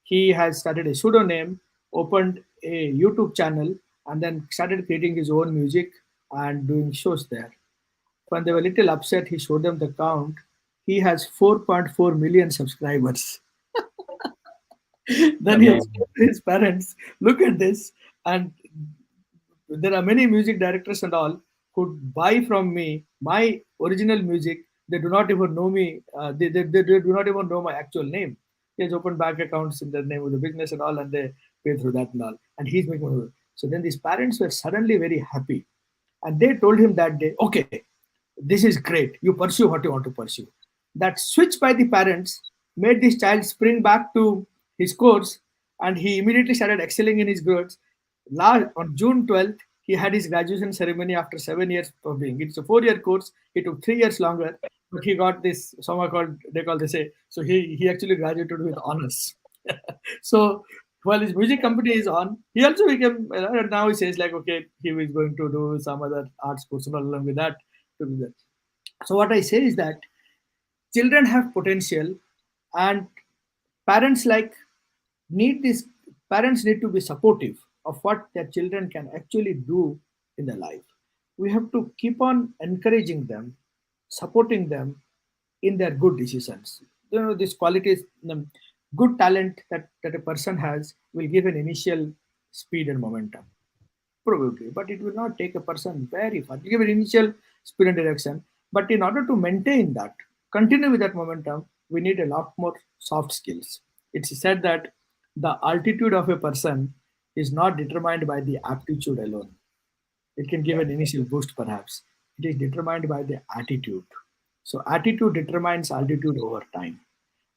He has started a pseudonym, opened a YouTube channel, and then started creating his own music and doing shows there. When they were a little upset, he showed them the count. He has 4.4 million subscribers. Then he Amazing. explained to his parents, look at this. And there are many music directors and all who buy from me my original music. They do not even know me. They do not even know my actual name. He has opened bank accounts in the name of the business and all, and they pay through that and all. And he's making money. So then these parents were suddenly very happy. And they told him that day, okay, this is great. You pursue what you want to pursue. That switch by the parents made this child spring back to his course, and he immediately started excelling in his grades. On June 12th, he had his graduation ceremony after 7 years of being. It's a 4 year course. It took 3 years longer, but he got this somehow called they call they say. So he actually graduated with honors. So while his music company is on, he also became. And now he says like, okay, he is going to do some other arts course along with that to do that. So what I say is that children have potential, and parents like need this parents need to be supportive of what their children can actually do in their life. We have to keep on encouraging them, supporting them in their good decisions. These qualities, good talent that a person has will give an initial speed and momentum. Probably, but it will not take a person very far. You give an initial speed and direction, but in order to maintain that, continue with that momentum, we need a lot more soft skills. It's said that the altitude of a person is not determined by the aptitude alone. It can give an initial boost, perhaps. It is determined by the attitude. So attitude determines altitude over time.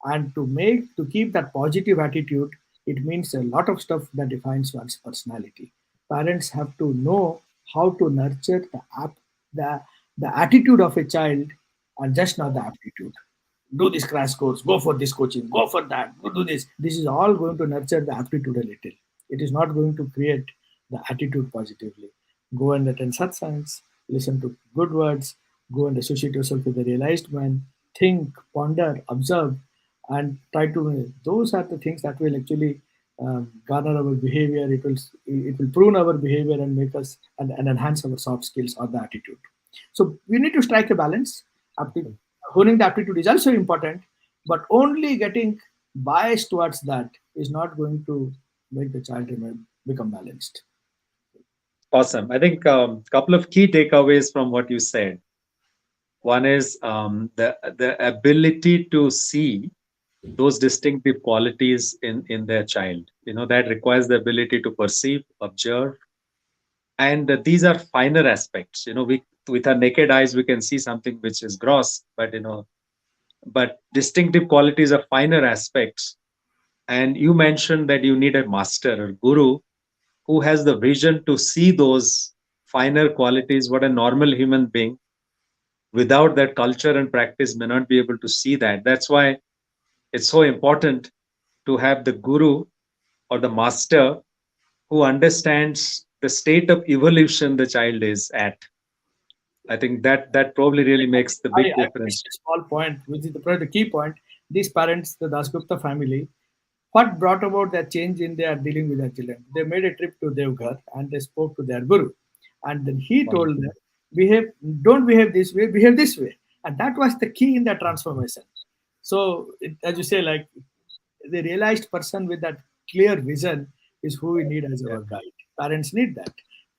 And to keep that positive attitude, it means a lot of stuff that defines one's personality. Parents have to know how to nurture the the attitude of a child, and just not the aptitude. Do this crash course, go for this coaching, go for that, go do this. This is all going to nurture the aptitude a little. It is not going to create the attitude positively. Go and attend satsangs, listen to good words, go and associate yourself with the realized man, think, ponder, observe, and try to. Those are the things that will actually garner our behavior. It will prune our behavior and make us and enhance our soft skills or the attitude. So we need to strike a balance. Honing the aptitude is also important, but only getting biased towards that is not going to make the child become balanced. Awesome. I think a couple of key takeaways from what you said. One is the ability to see those distinctive qualities in their child. That requires the ability to perceive, observe, and these are finer aspects. We with our naked eyes we can see something which is gross, but distinctive qualities are finer aspects. And you mentioned that you need a master or guru who has the vision to see those finer qualities, what a normal human being without that culture and practice may not be able to see that. That's why it's so important to have the guru or the master who understands the state of evolution the child is at. I think that probably really makes the big I difference. missed a small point, which is the key point. These parents, the Dasgupta family, what brought about that change in their dealing with their children? They made a trip to Devghar and they spoke to their guru. And then he told them, behave, don't behave this way, behave this way. And that was the key in the transformation. So, as you say, like the realized person with that clear vision is who we need as Yeah, our guide. Parents need that.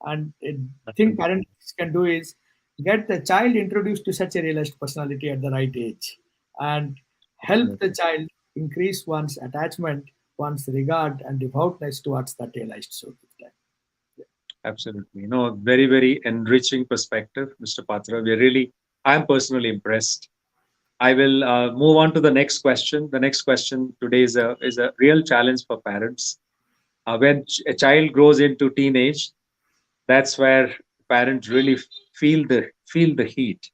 And the thing absolutely. parents can do is get the child introduced to such a realized personality at the right age and help the Absolutely. child increase one's attachment, one's regard, and devoutness towards that realized soul. Absolutely. Very, very enriching perspective, Mr. Patra. I'm personally impressed. I will move on to the next question. The next question today is a real challenge for parents. When a child grows into teenage, that's where parents really feel the heat.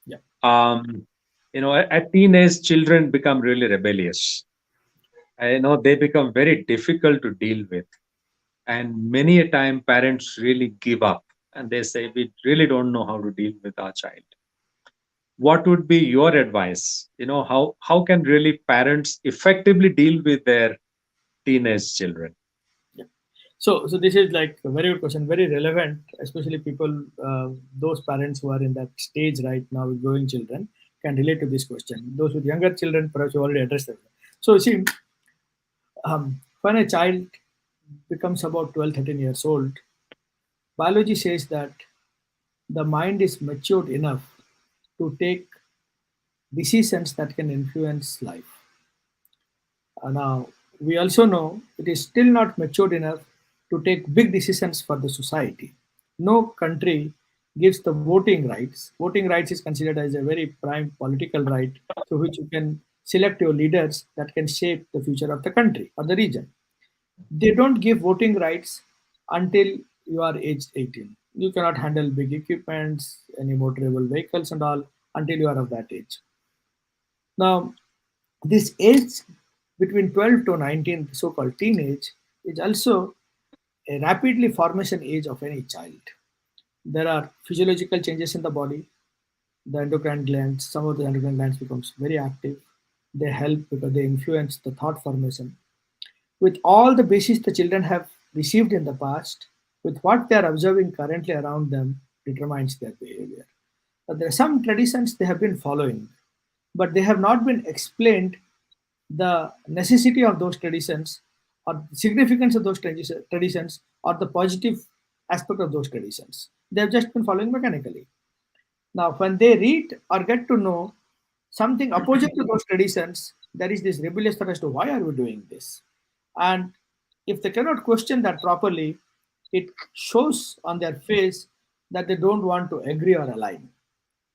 Yeah. At teenage, children become really rebellious. They become very difficult to deal with, and many a time parents really give up and they say we really don't know how to deal with our child. What would be your advice? How can really parents effectively deal with their teenage children? Yeah. So this is like a very good question, very relevant, especially people, those parents who are in that stage right now with growing children can relate to this question. Those with younger children, perhaps you already addressed them. So you see, when a child becomes about 12, 13 years old, biology says that the mind is matured enough to take decisions that can influence life. Now, we also know it is still not matured enough to take big decisions for the society. No country gives the voting rights. Voting rights is considered as a very prime political right through which you can select your leaders that can shape the future of the country or the region. They don't give voting rights until you are aged 18. You cannot handle big equipments, any motorable vehicles, and all until you are of that age. Now, this age between 12 to 19, the so-called teenage, is also a rapidly formation age of any child. There are physiological changes in the body. The endocrine glands, some of the endocrine glands becomes very active. They help because they influence the thought formation. With all the basis the children have received in the past, with what they are observing currently around them, determines their behavior. But there are some traditions they have been following, but they have not been explained the necessity of those traditions or the significance of those traditions or the positive aspect of those traditions. They have just been following mechanically. Now, when they read or get to know something opposite to those traditions, there is this rebellious thought as to why are we doing this? And if they cannot question that properly, it shows on their face that they don't want to agree or align.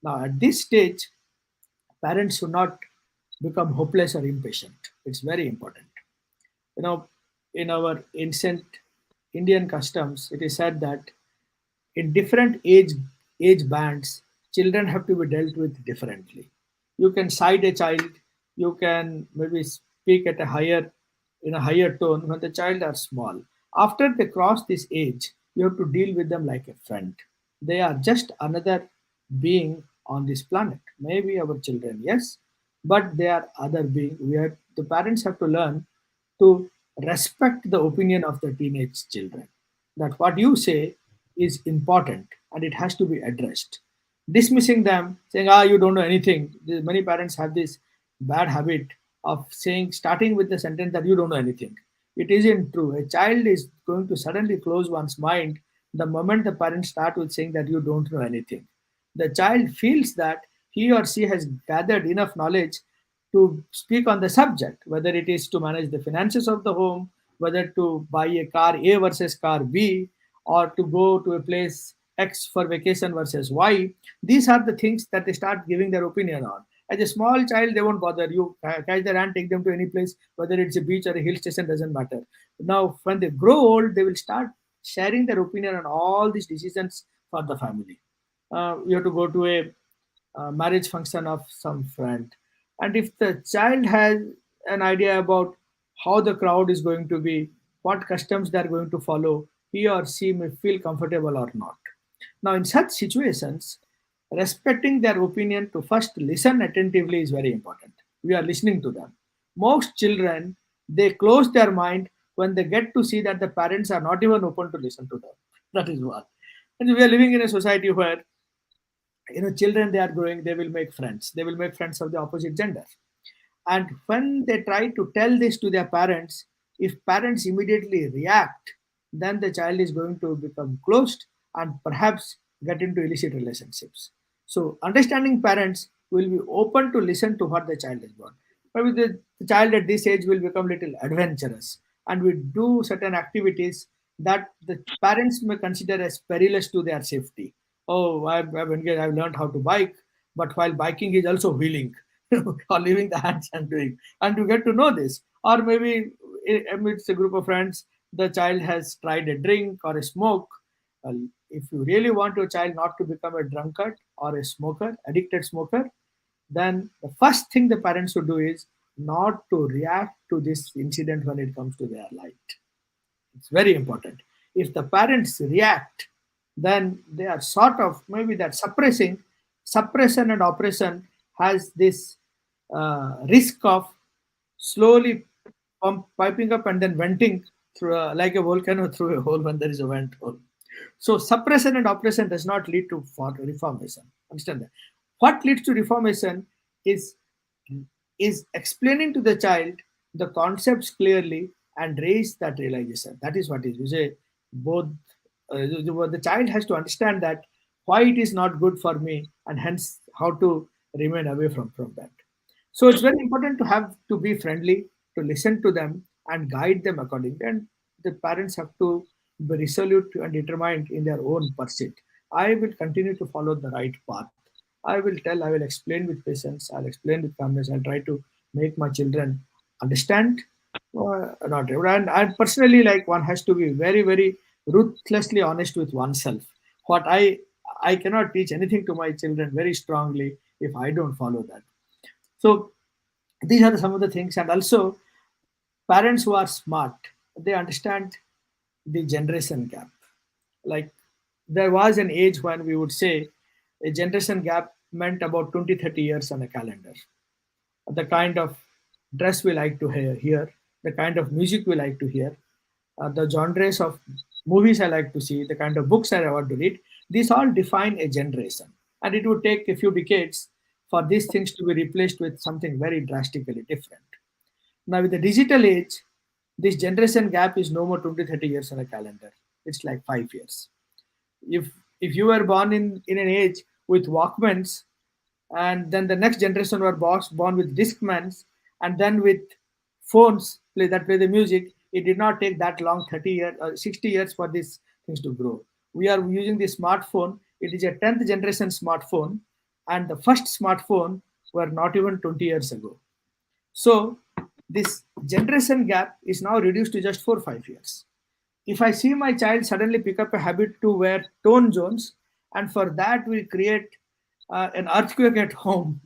Now, at this stage, parents should not become hopeless or impatient. It's very important. You know, in our ancient Indian customs, it is said that in different age bands, children have to be dealt with differently. You can side a child, you can maybe speak at a higher in a higher tone when the child are small. After they cross this age, you have to deal with them like a friend. They are just another being on this planet. Maybe our children, yes, but they are other being. We have the parents have to learn to respect the opinion of the teenage children. That what you say is important and it has to be addressed. Dismissing them, saying, ah, you don't know anything. Many parents have this bad habit of saying, starting with the sentence that you don't know anything. It isn't true. A child is going to suddenly close one's mind the moment the parents start with saying that you don't know anything. The child feels that he or she has gathered enough knowledge to speak on the subject, whether it is to manage the finances of the home, whether to buy a car A versus car B, or to go to a place X for vacation versus Y. These are the things that they start giving their opinion on. As a small child, they won't bother. You catch their hand, take them to any place, whether it's a beach or a hill station, doesn't matter. Now, when they grow old, they will start sharing their opinion on all these decisions for the family. You have to go to a marriage function of some friend. And if the child has an idea about how the crowd is going to be, what customs they are going to follow, he or she may feel comfortable or not. Now, in such situations, respecting their opinion to first listen attentively is very important. We are listening to them. Most children, they close their mind when they get to see that the parents are not even open to listen to them. That is one. And we are living in a society where children, they are growing, they will make friends, they will make friends of the opposite gender. And when they try to tell this to their parents, if parents immediately react, then the child is going to become closed and perhaps get into illicit relationships. So understanding parents will be open to listen to what the child is about. Maybe the child at this age will become little adventurous and will do certain activities that the parents may consider as perilous to their safety. Oh, I've learned how to bike, but while biking, he's also wheeling or leaving the hands and doing. And you get to know this. Or maybe amidst a group of friends, the child has tried a drink or a smoke. Well, if you really want your child not to become a drunkard or a smoker, addicted smoker, then the first thing the parents should do is not to react to this incident when it comes to their light. It's very important. If the parents react, then they are sort of maybe that suppression and oppression has this risk of slowly piping up and then venting through like a volcano through a hole when there is a vent hole. So suppression and oppression does not lead to reformation. Understand that. What leads to reformation is is explaining to the child the concepts clearly and raise that realization. That is what is. You say both. The child has to understand that why it is not good for me, and hence how to remain away from that. So it's very important to have to be friendly, to listen to them and guide them accordingly. And the parents have to be resolute and determined in their own pursuit. I will continue to follow the right path. I will explain with patience, I'll explain with calmness, I'll try to make my children understand. Not and personally, like one has to be very, very ruthlessly honest with oneself. What I cannot teach anything to my children very strongly if I don't follow that. So these are some of the things, and also parents who are smart, they understand the generation gap. Like there was an age when we would say a generation gap meant about 20, 30 years on a calendar. The kind of dress we like to hear, the kind of music we like to hear, the genres of movies I like to see, the kind of books I want to read, these all define a generation. And it would take a few decades for these things to be replaced with something very drastically different. Now, with the digital age, this generation gap is no more 20, 30 years on a calendar. It's like 5 years. If you were born in an age with Walkmans, and then the next generation were born with Discmans, and then with phones that play the music, it did not take that long, 30 years, 60 years for these things to grow. We are using the smartphone. It is a 10th generation smartphone, and the first smartphone were not even 20 years ago. So this generation gap is now reduced to just 4 or 5 years. If I see my child suddenly pick up a habit to wear tone zones, and for that we create an earthquake at home,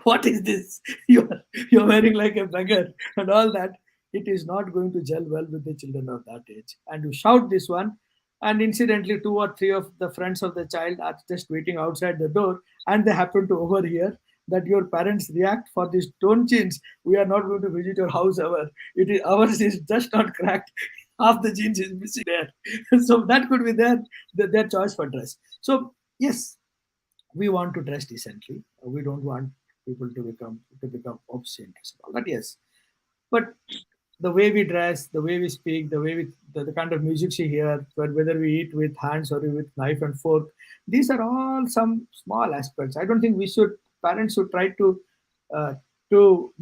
what is this? You're wearing like a beggar and all that. It is not going to gel well with the children of that age. And you shout this one, and incidentally, two or three of the friends of the child are just waiting outside the door, and they happen to overhear that your parents react for this tone change. We are not going to visit your house ever. It is ours is just not cracked. Half the jeans is missing there. So that could be their choice for dress. So yes, we want to dress decently. We don't want people to become obscene. But yes, but the way we dress, the way we speak, the kind of music we hear, whether we eat with hands or with knife and fork, these are all some small aspects. I don't think parents should try uh, to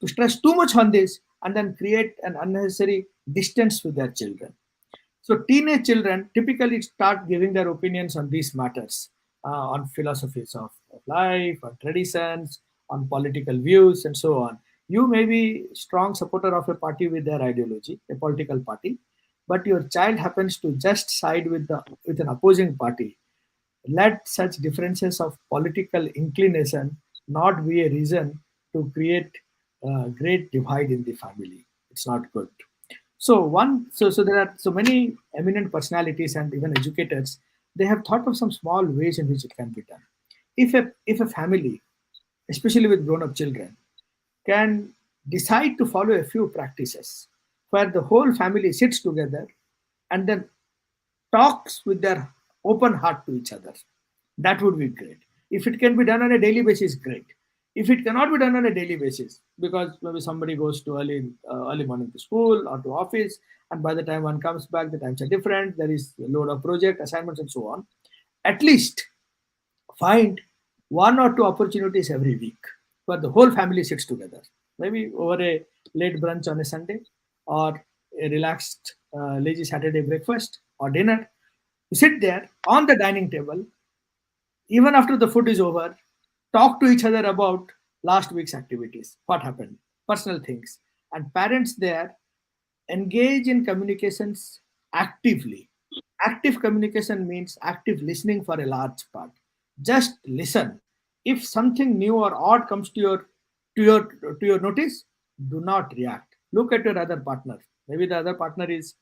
stress too much on this and then create an unnecessary distance with their children. So teenage children typically start giving their opinions on these matters, on philosophies of life, on traditions, on political views, and so on. You may be strong supporter of a party with their ideology, a political party, but your child happens to just side with an opposing party. Let such differences of political inclination not be a reason to create a great divide in the family. It's not good. So there are so many eminent personalities and even educators. They have thought of some small ways in which it can be done. If a family, especially with grown-up children, can decide to follow a few practices where the whole family sits together and then talks with their open heart to each other, that would be great. If it can be done on a daily basis, great. If it cannot be done on a daily basis, because maybe somebody goes to early morning to school or to office, and by the time one comes back, the times are different. There is a load of project assignments and so on. At least find one or two opportunities every week where the whole family sits together, maybe over a late brunch on a Sunday, or a relaxed lazy Saturday breakfast or dinner. You sit there on the dining table, even after the food is over, talk to each other about last week's activities, what happened, personal things. And parents there engage in communications actively. Active communication means active listening for a large part. Just listen. If something new or odd comes to your notice, do not react. Look at your other partner. Maybe the other partner is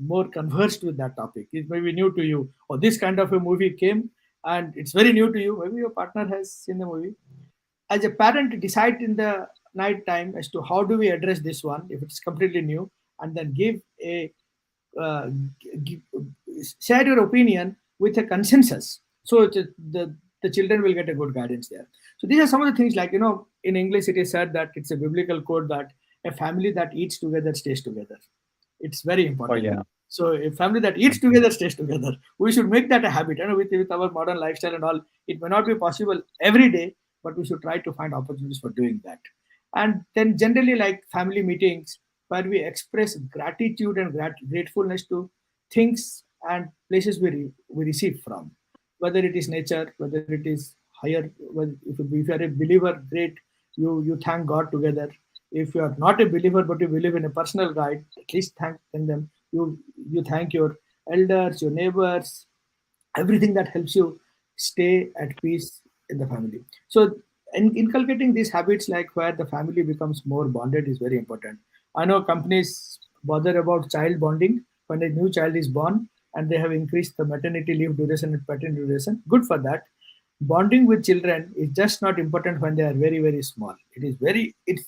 more conversed with that topic. It may be new to you, or this kind of a movie came and it's very new to you. Maybe your partner has seen the movie. As a parent, decide in the night time as to how do we address this one if it's completely new, and then give a uh, g- share your opinion with a consensus. So the children will get a good guidance there. So these are some of the things, like, in English it is said that it's a biblical code that a family that eats together stays together. It's very Oh important. yeah. So a family that eats Mhm. together stays together. We should make that a habit. With our modern lifestyle and all, it may not be possible every day, but we should try to find opportunities for doing that. And then generally, like family meetings where we express gratitude and gratefulness to things and places we receive from, whether it is nature, whether it is higher, if you are a believer, great, you thank God together. If you are not a believer but you believe in a personal guide, at least thank them. You thank your elders, your neighbors, everything that helps you stay at peace in the family. So, inculcating these habits, like where the family becomes more bonded, is very important. I know companies bother about child bonding when a new child is born, and they have increased the maternity leave duration and paternity duration. Good for that. Bonding with children is just not important when they are very, very small. It's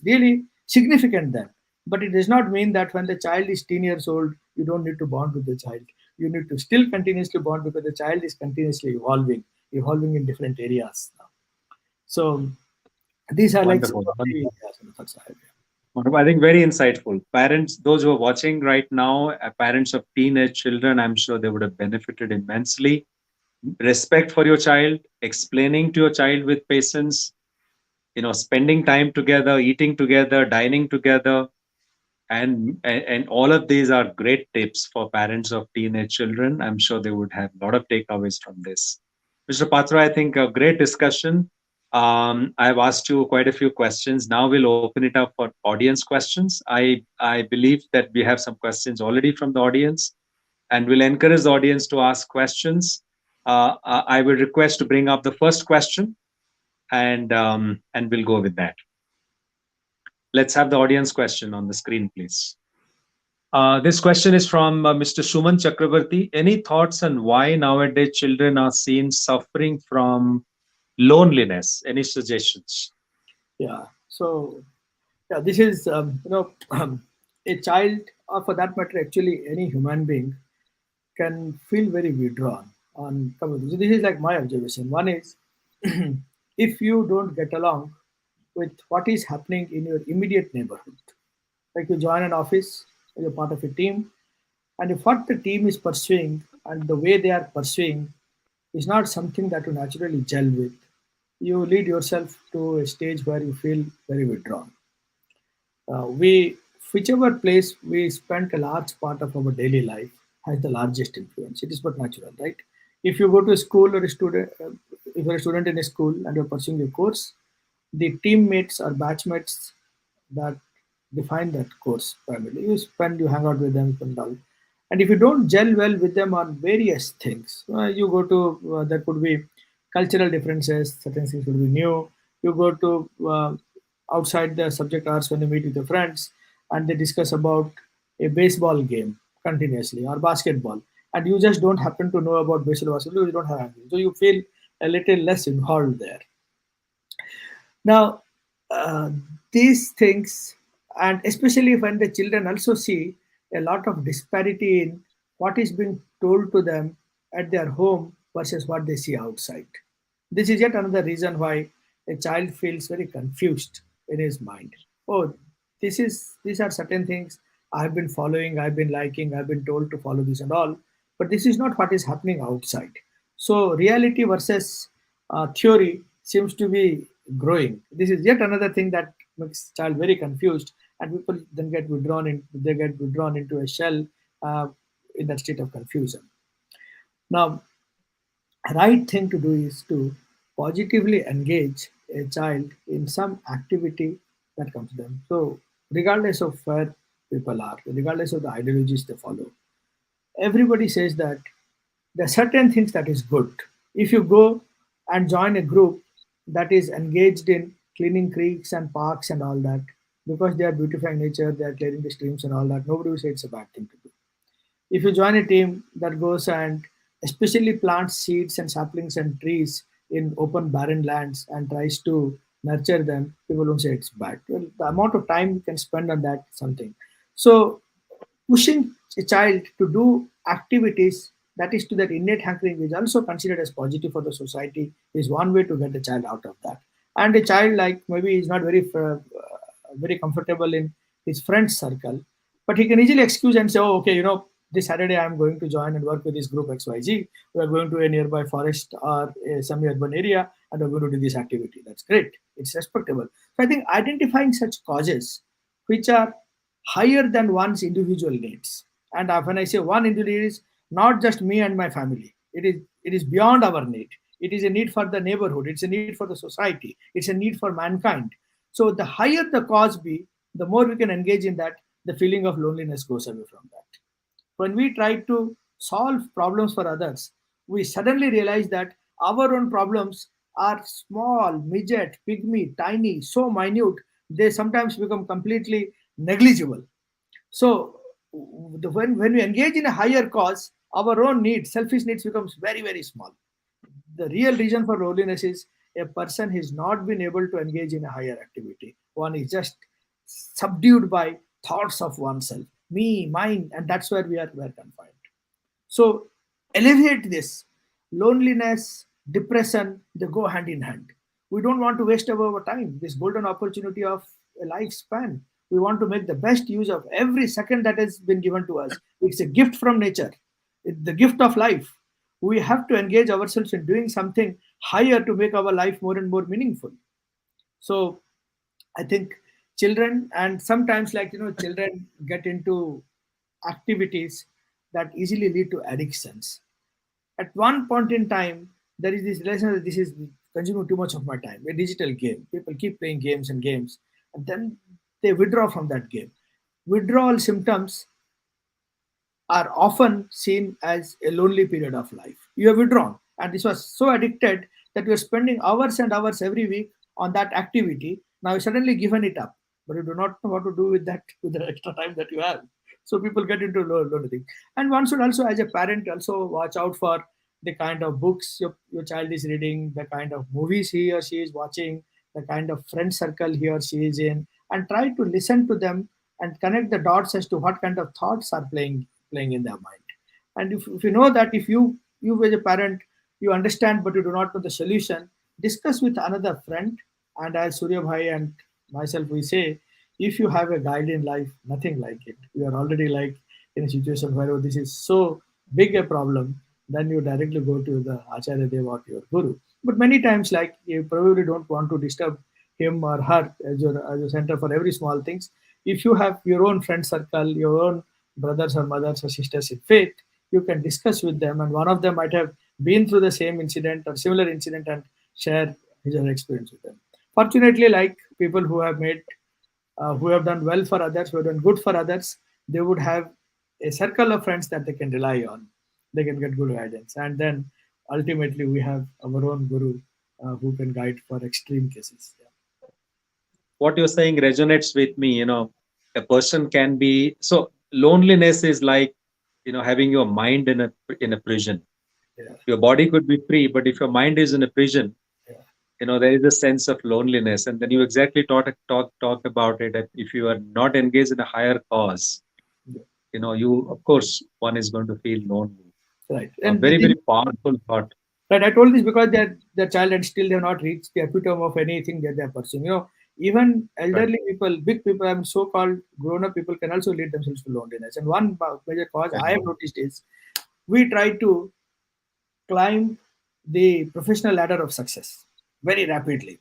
really significant then. But it does not mean that when the child is 10 years old, you don't need to bond with the child. You need to still continuously bond, because the child is continuously evolving in different areas now. So these are like some Wonderful. of the Wonderful. thoughts I have. Wonderful. I think very insightful. Parents, those who are watching right now, parents of teenage children, I'm sure they would have benefited immensely. Respect for your child, explaining to your child with patience, spending time together, eating together, dining together, and all of these are great tips for parents of teenage children. I'm sure they would have a lot of takeaways from this. Mr. Patra, I think a great discussion. I've asked you quite a few questions. Now we'll open it up for audience questions. I believe that we have some questions already from the audience, and we'll encourage the audience to ask questions. I will request to bring up the first question, and we'll go with that. Let's have the audience question on the screen, please. This question is from Mr. Suman Chakravarti. Any thoughts on why nowadays children are seen suffering from loneliness? Any suggestions? Yeah. So yeah, this is a child, or for that matter, actually any human being, can feel very withdrawn on community. So this is like my observation. One is, if you don't get along with what is happening in your immediate neighborhood, like you join an office, you're part of a team, and if what the team is pursuing and the way they are pursuing is not something that you naturally gel with, you lead yourself to a stage where you feel very withdrawn. We Whichever place we spent a large part of our daily life has the largest influence. It is but natural, right? If you go to a school or a student, if you're a student in a school and you're pursuing a course, the teammates or batchmates that define that course primarily. You hang out with them, spend all. And if you don't gel well with them on various things, you go to there could be cultural differences. Certain things will be new. You go to outside the subject hours when you meet with your friends, and they discuss about a baseball game continuously or basketball, and you just don't happen to know about baseball, basketball. You don't have anything, so you feel a little less involved there. Now, uh, these things, and especially when the children also see a lot of disparity in what is being told to them at their home versus what they see outside. This is yet another reason why a child feels very confused in his mind. Oh, these are certain things I've been following, I've been liking, I've been told to follow this and all, but this is not what is happening outside. So reality versus theory seems to be growing. This is yet another thing that makes child very confused, and people then get withdrawn into a shell uh, in that state of confusion. Now, right thing to do is to positively engage a child in some activity that comes to them. So, regardless of where people are, regardless of the ideologies they follow, everybody says that there are certain things that is good. If you go and join a group that is engaged in cleaning creeks and parks and all that, because they are beautifying nature, they are clearing the streams and all that, nobody will say it's a bad thing to do. If you join a team that goes and especially plants seeds and saplings and trees in open barren lands and tries to nurture them, people won't say it's bad. Well, the amount of time you can spend on that is something. So pushing a child to do activities that is to that innate hankering is also considered as positive for the society is one way to get the child out of that. And a child like maybe is not very comfortable in his friend's circle, but he can easily excuse and say, oh, okay, this Saturday I'm going to join and work with this group XYZ. We are going to a nearby forest or a semi-urban area and we're going to do this activity. That's great. It's respectable. So I think identifying such causes which are higher than one's individual needs. And when I say one individual is not just me and my family, it is beyond our need. It is a need for the neighborhood. It's a need for the society. It's a need for mankind. So the higher the cause be, the more we can engage in that, the feeling of loneliness goes away from that. When we try to solve problems for others, we suddenly realize that our own problems are small, midget, pygmy, tiny, so minute, they sometimes become completely negligible. So when we engage in a higher cause, our own needs, selfish needs becomes very, very small. The real reason for loneliness is a person has not been able to engage in a higher activity. One is just subdued by thoughts of oneself, me, mine, and that's where we're confined. So alleviate this. Loneliness, depression, they go hand in hand. We don't want to waste our time, this golden opportunity of a lifespan. We want to make the best use of every second that has been given to us. It's a gift from nature, it's the gift of life. We have to engage ourselves in doing something higher to make our life more and more meaningful. So I think children, and sometimes, like, children get into activities that easily lead to addictions. At one point in time, there is this relation that this is consuming too much of my time. A digital game. People keep playing games and games, and then they withdraw from that game. Withdrawal symptoms are often seen as a lonely period of life. You have withdrawn, and this was so addicted that you are spending hours and hours every week on that activity. Now you suddenly given it up, but you do not know what to do with that with the extra time that you have. So people get into lonely thing. And one should also, as a parent, also watch out for the kind of books your child is reading, the kind of movies he or she is watching, the kind of friend circle he or she is in, and try to listen to them and connect the dots as to what kind of thoughts are playing in their mind. And if you know that, if you as a parent, you understand but you do not know the solution, discuss with another friend. And as Surya Bhai and myself, we say, if you have a guide in life, nothing like it. You are already like in a situation where, oh, this is so big a problem, then you directly go to the Acharya Dev or your Guru. But many times, like, you probably don't want to disturb him or her as your center for every small things. If you have your own friend circle, your own brothers or mothers or sisters in faith, you can discuss with them, and one of them might have been through the same incident or similar incident and share his or her experience with them. Fortunately, like people who have done well for others, who have done good for others, they would have a circle of friends that they can rely on. They can get good guidance, and then ultimately we have our own guru who can guide for extreme cases. Yeah. What you're saying resonates with me. A person can be so loneliness is like having your mind in a prison. Yeah. Your body could be free, but if your mind is in a prison, Yeah. there is a sense of loneliness. And then you exactly talk about it, that if you are not engaged in a higher cause, Yeah. you, of course, one is going to feel lonely. Right. A And the very, thing, very powerful thought. right, I told this because they're the child and still they have not reached the epitome of anything that they're pursuing. Even Right. elderly people, big people, and so-called grown-up people can also lead themselves to loneliness. And one major cause Right. I have noticed is we try to climb the professional ladder of success very rapidly.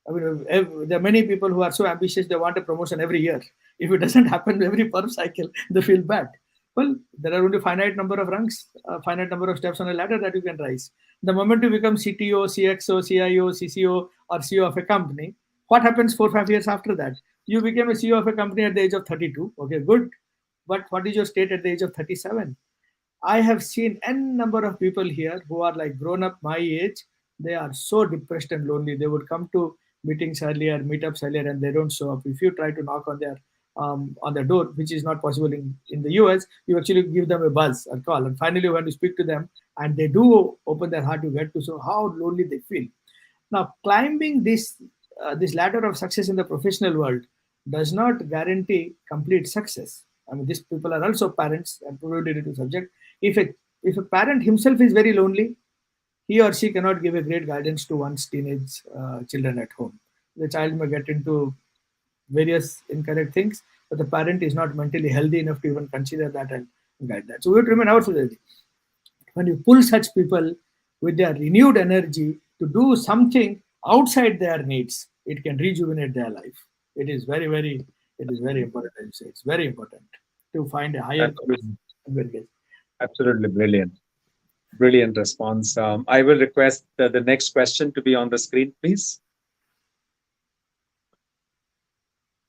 I mean, there are many people who are so ambitious they want a promotion every year. If it doesn't happen every perm cycle, they feel bad. Well, there are only finite number of rungs, finite number of steps on a ladder that you can rise. The moment you become CTO, CXO, CIO, CCO, or CEO of a company, what happens 4 5 years after that? You became a CEO of a company at the age of 32. Okay, good. But what is your state at the age of 37? I have seen n number of people here who are like grown up my age. They are so depressed and lonely. They would come to meetings earlier, meetups earlier, and they don't show up. If you try to knock on their door, which is not possible in the US, you actually give them a buzz or call. And finally, when you speak to them and they do open their heart, you get to show how lonely they feel. Now, climbing this this ladder of success in the professional world does not guarantee complete success. I mean, these people are also parents and probably to subject. If a parent himself is very lonely, he or she cannot give a great guidance to one's teenage children at home. The child may get into various incorrect things, but the parent is not mentally healthy enough to even consider that and guide that. So we have to remain our society. When you pull such people with their renewed energy to do something outside their needs, it can rejuvenate their life. It is very important. I would say it's very important to find a higher Absolutely. purpose. Absolutely brilliant. Brilliant response. I will request the next question to be on the screen, please.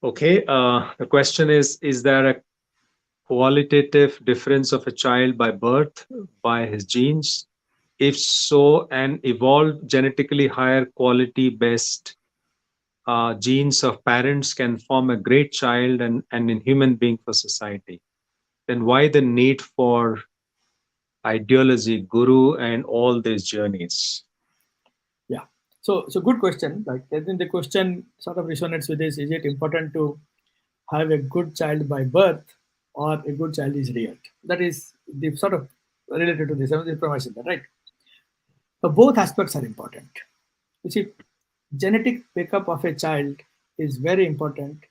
Okay. The question is there a qualitative difference of a child by birth, by his genes? If so, an evolved genetically higher quality based genes of parents can form a great child and a human being for society. Then why the need for ideology, guru, and all these journeys? Yeah. So good question. Like I think the question sort of resonates with this: is it important to have a good child by birth or a good child is reared? That is the sort of related to this. I was promising that, right? So both aspects are important. You see, genetic makeup of a child is very important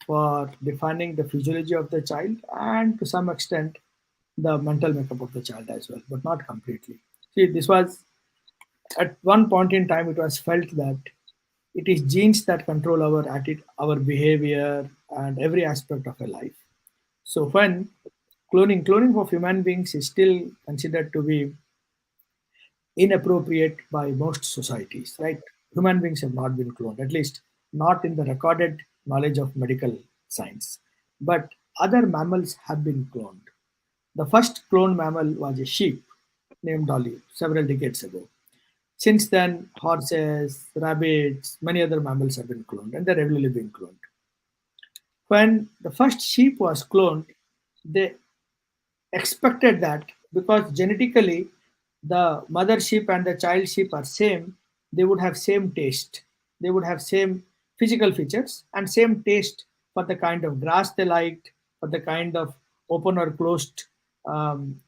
for defining the physiology of the child and to some extent the mental makeup of the child as well, but not completely. See, this was at one point in time it was felt that it is genes that control our attitude, our behavior, and every aspect of a life. So when cloning of human beings is still considered to be inappropriate by most societies, right? Human beings have not been cloned, at least not in the recorded knowledge of medical science. But other mammals have been cloned. The first cloned mammal was a sheep named Dolly several decades ago. Since then, horses, rabbits, many other mammals have been cloned, and they're regularly being cloned. When the first sheep was cloned, they expected that because genetically the mother sheep and the child sheep are same, they would have same taste, they would have same physical features and same taste for the kind of grass they liked, for the kind of open or closed and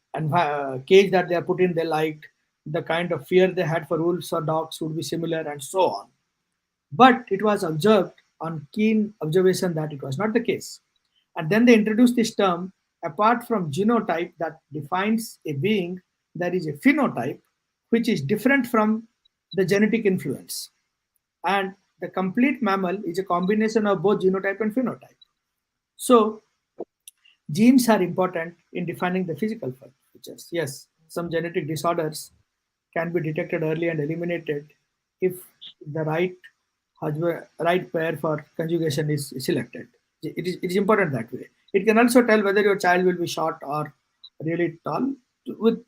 cage that they are put in they liked, the kind of fear they had for wolves or dogs would be similar, and so on. But it was observed on keen observation that it was not the case. And then they introduced this term: apart from genotype that defines a being, there is a phenotype which is different from the genetic influence. And the complete mammal is a combination of both genotype and phenotype. So genes are important in defining the physical features. Yes, some genetic disorders can be detected early and eliminated if the right pair for conjugation is selected. It is important that way. It can also tell whether your child will be short or really tall, with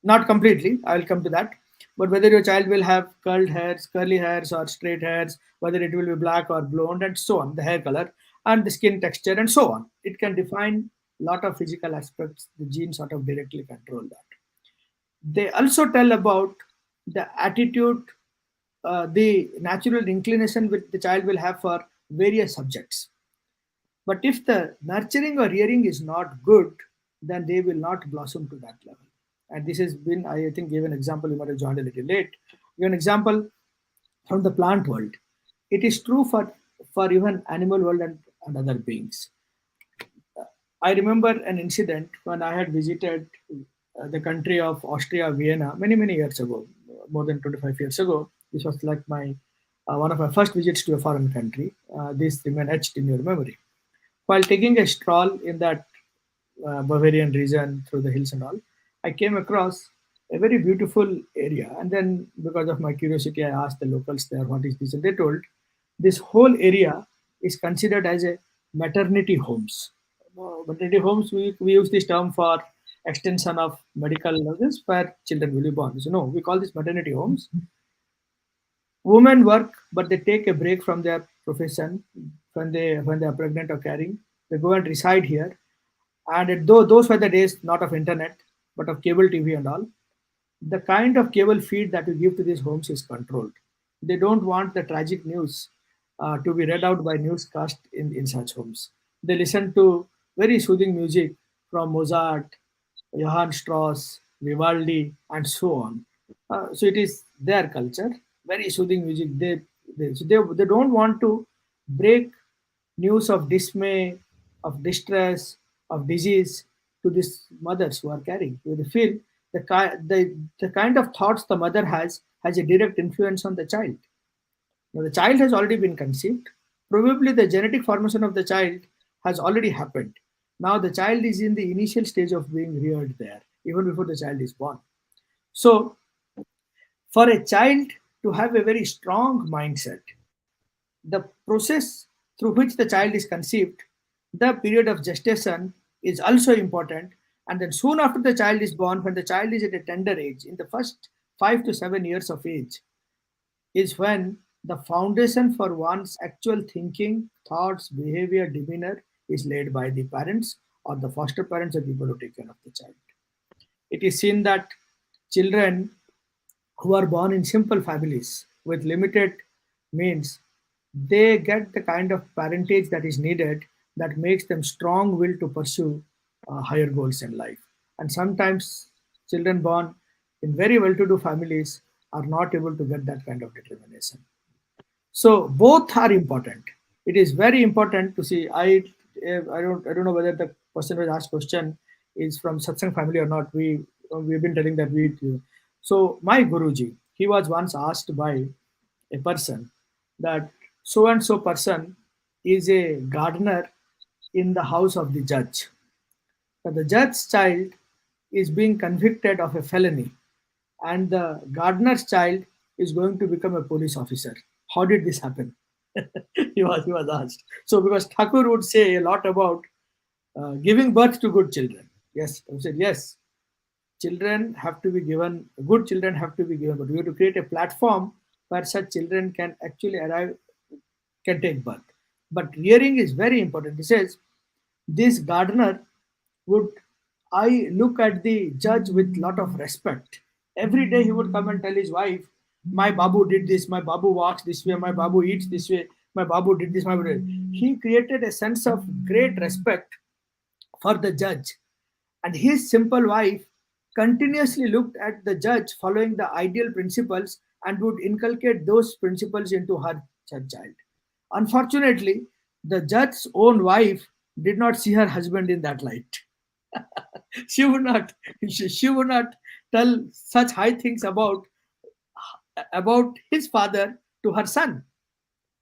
not completely. I will come to that. But whether your child will have curled hairs, curly hairs, or straight hairs, whether it will be black or blonde, and so on, the hair color and the skin texture, and so on. It can define a lot of physical aspects. The genes sort of directly control that. They also tell about the attitude, the natural inclination which the child will have for various subjects. But if the nurturing or rearing is not good, then they will not blossom to that level. And this has been, I think, gave an example. You might have joined a little late. Give an example from the plant world. It is true for even animal world and other beings. I remember an incident when I had visited the country of Austria, Vienna, many years ago, more than 25 years ago. This was like my one of my first visits to a foreign country. This remain etched in your memory. While taking a stroll in that Bavarian region through the hills and all, I came across a very beautiful area. And then, because of my curiosity, I asked the locals there, "What is this?" And they told, this whole area is considered as a maternity homes. Maternity homes, we use this term for extension of medical nurses where children will be born. So no, we call this maternity homes. Women work, but they take a break from their profession when they are pregnant or carrying. They go and reside here, and though those were the days not of internet but of cable TV and all. The kind of cable feed that we give to these homes is controlled. They don't want the tragic news to be read out by newscast in such homes. They listen to very soothing music from Mozart, Johann Strauss, Vivaldi, and so on. So it is their culture, very soothing music. They don't want to break news of dismay, of distress, of disease to these mothers who are carrying. They feel the kind of thoughts the mother has a direct influence on the child. Now, the child has already been conceived. Probably the genetic formation of the child has already happened. Now the child is in the initial stage of being reared there, even before the child is born. So, for a child to have a very strong mindset, the process through which the child is conceived, the period of gestation is also important. And then soon after the child is born, when the child is at a tender age, in the first 5 to 7 years of age, is when the foundation for one's actual thinking, thoughts, behavior, demeanor is laid by the parents or the foster parents or people who take care of the child. It is seen that children who are born in simple families with limited means, they get the kind of parentage that is needed that makes them strong will to pursue higher goals in life. And sometimes children born in very well-to-do families are not able to get that kind of determination. So both are important. It is very important to see. I don't know whether the person who has asked question is from satsang family or not. We've been telling that we. So my Guruji, he was once asked by a person that so and so person is a gardener in the house of the judge. But the judge's child is being convicted of a felony, and the gardener's child is going to become a police officer. How did this happen? He was asked. So because Thakur would say a lot about giving birth to good children. Yes, I said yes. Children have to be given. Good children have to be given, but we have to create a platform where such children can actually arrive, can take birth. But rearing is very important. He says this gardener would I look at the judge with lot of respect. Every day he would come and tell his wife, "My babu did this. My babu walks this way. My babu eats this way. My babu did this." My babu did. He created a sense of great respect for the judge, and his simple wife continuously looked at the judge following the ideal principles and would inculcate those principles into her child. Unfortunately, the judge's own wife did not see her husband in that light. she would not she would not tell such high things about his father to her son.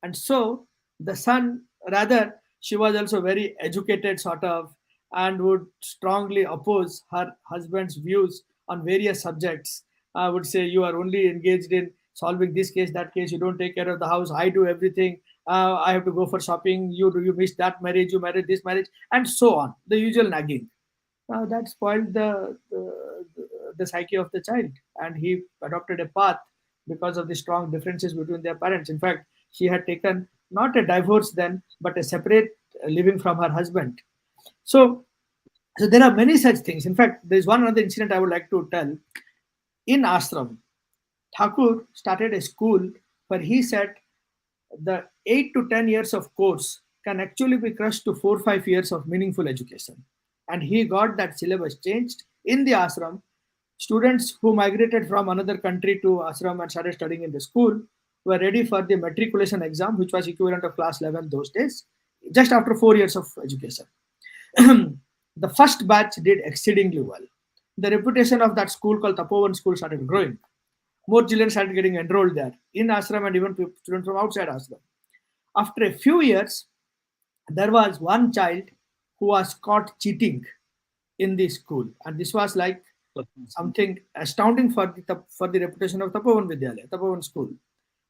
And so the son, rather, she was also very educated sort of, and would strongly oppose her husband's views on various subjects. I would say, you are only engaged in solving this case, that case, you don't take care of the house, I do everything. I have to go for shopping, you missed that marriage, you married this marriage, and so on, the usual nagging. That spoiled the psyche of the child, and he adopted a path because of the strong differences between their parents. In fact, she had taken not a divorce then, but a separate living from her husband. So, so there are many such things. In fact, there is one other incident I would like to tell. In ashram, Thakur started a school where he said the 8 to 10 years of course can actually be crushed to 4 5 years of meaningful education. And he got that syllabus changed in the ashram. Students who migrated from another country to ashram and started studying in the school were ready for the matriculation exam, which was equivalent of class 11 those days, just after 4 years of education. The first batch did exceedingly well. The reputation of that school called Tapovan School started growing. More children started getting enrolled there in ashram and even students from outside ashram. After a few years, there was one child who was caught cheating in the school, and this was like something astounding for the reputation of Tapovan Vidyalaya, Tapovan School.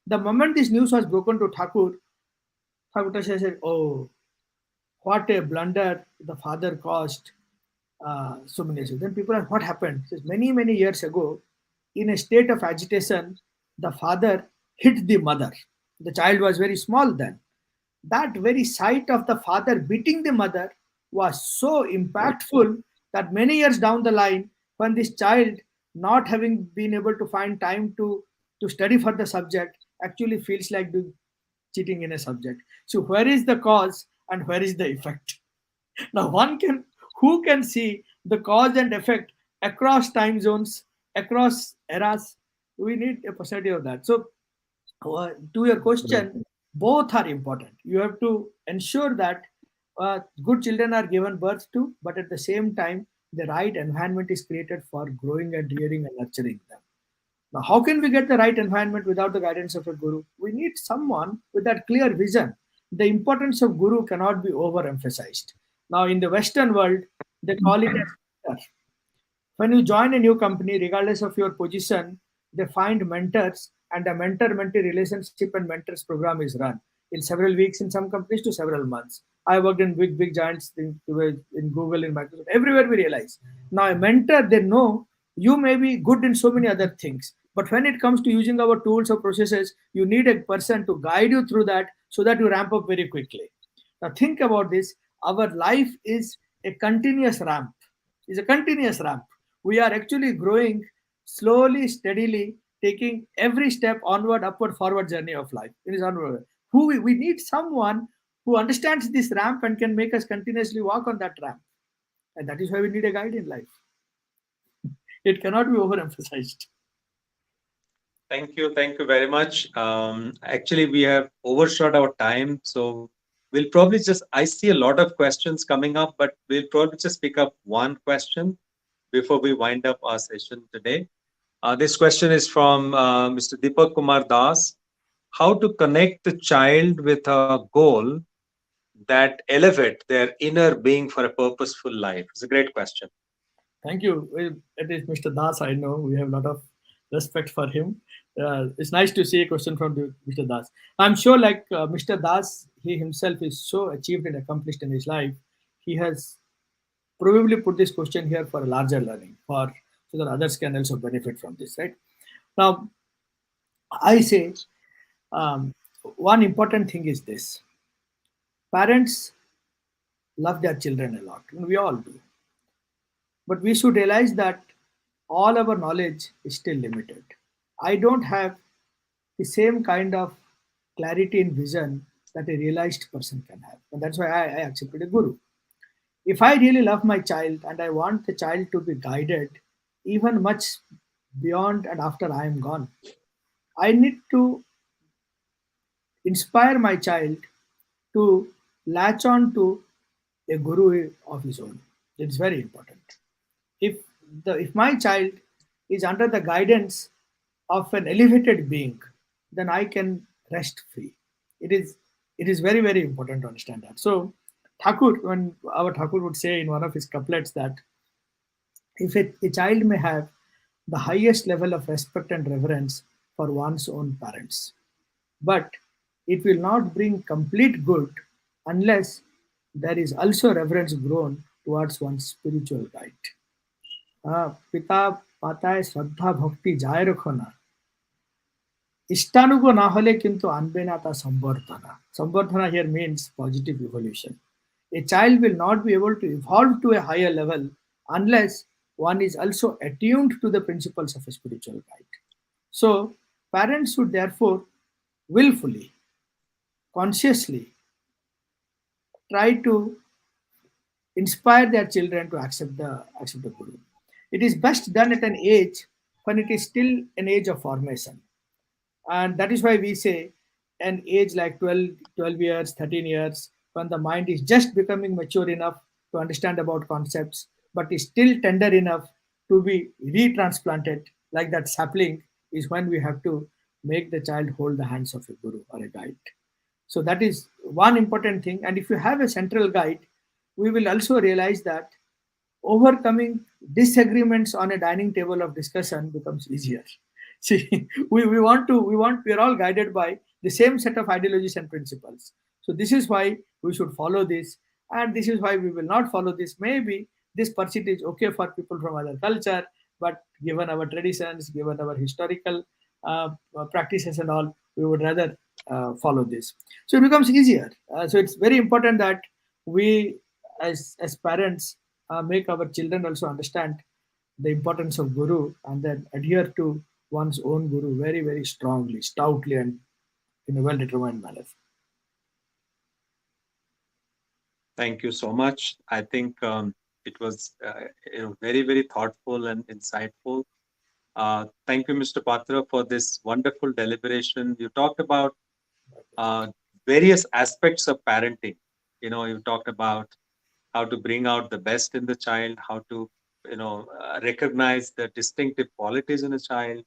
The moment this news was broken to Thakur, Thakur said, "Oh, what a blunder the father caused so many years." Then people ask, "What happened?" He says, many years ago, in a state of agitation, the father hit the mother. The child was very small then. That very sight of the father beating the mother was so impactful that many years down the line, when this child, not having been able to find time to study for the subject, actually feels like doing cheating in a subject. So where is the cause and where is the effect? Now one can, who can see the cause and effect across time zones, across eras? We need a possibility of that. So to your question, both are important. You have to ensure that good children are given birth to, but at the same time, the right environment is created for growing and rearing and nurturing them. Now, how can we get the right environment without the guidance of a guru? We need someone with that clear vision. The importance of guru cannot be overemphasized. Now, in the Western world, they call it as mentor. When you join a new company, regardless of your position, they find mentors, and a mentor mentee relationship and mentors program is run in several weeks in some companies to several months. I worked in big giants in Google, in Microsoft, everywhere we realize. Now, a mentor, they know you may be good in so many other things, but when it comes to using our tools or processes, you need a person to guide you through that so that you ramp up very quickly. Now, think about this. Our life is a continuous ramp, is a continuous ramp. We are actually growing slowly, steadily, taking every step onward, upward, forward journey of life. It is onward. We need someone who understands this ramp and can make us continuously walk on that ramp. And that is why we need a guide in life. It cannot be overemphasized. Thank you very much. Actually, we have overshot our time, so we'll probably just. I see a lot of questions coming up, but we'll probably just pick up one question before we wind up our session today. This question is from Mr. Deepak Kumar Das. How to connect the child with a goal that elevate their inner being for a purposeful life? It's a great question. Thank you. It is Mr. Das. I know we have a lot of respect for him. It's nice to see a question from Mr. Das. I'm sure, like Mr. Das, he himself is so achieved and accomplished in his life. He has probably put this question here for a larger learning, for so that others can also benefit from this. Right now, I say one important thing is this: parents love their children a lot. We all do. But we should realize that all our knowledge is still limited. I don't have the same kind of clarity and vision that a realized person can have. And that's why I accepted a guru. If I really love my child and I want the child to be guided even much beyond and after I am gone, I need to inspire my child to latch on to a guru of his own. It's very important. If if my child is under the guidance of an elevated being, then I can rest free. It is very important to understand that. So Thakur, when our Thakur would say in one of his couplets that if a child may have the highest level of respect and reverence for one's own parents, but it will not bring complete good unless there is also reverence grown towards one's spiritual guide. পিতা পাতায় শ্রদ্ধা ভক্তি যায় রেখো না, ইষ্টানুগ না হলে কিন্তু আনবে না তা সম্বর্ধনা. Sambardhana here means positive evolution. A child will not be able to evolve to a higher level unless one is also attuned to the principles of a spiritual guide. So parents should therefore willfully, consciously try to inspire their children to accept the guru. It is best done at an age when it is still an age of formation. And that is why we say an age like 12 years, 13 years, when the mind is just becoming mature enough to understand about concepts, but is still tender enough to be retransplanted, like that sapling, is when we have to make the child hold the hands of a guru or a guide. So that is one important thing. And if you have a central guide, we will also realize that overcoming disagreements on a dining table of discussion becomes easier. See, we are all guided by the same set of ideologies and principles. So this is why we should follow this, and this is why we will not follow this. Maybe this pursuit is okay for people from other culture, but given our traditions, given our historical practices and all, we would rather follow this. So it becomes easier. So it's very important that we, as parents, make our children also understand the importance of guru and then adhere to one's own guru very strongly, stoutly, and in a well-determined manner. Thank you so much. I think it was very, very thoughtful and insightful. Thank you, Mr. Patra, for this wonderful deliberation. You talked about uh, various aspects of parenting. You talked about how to bring out the best in the child, how to, recognize the distinctive qualities in a child.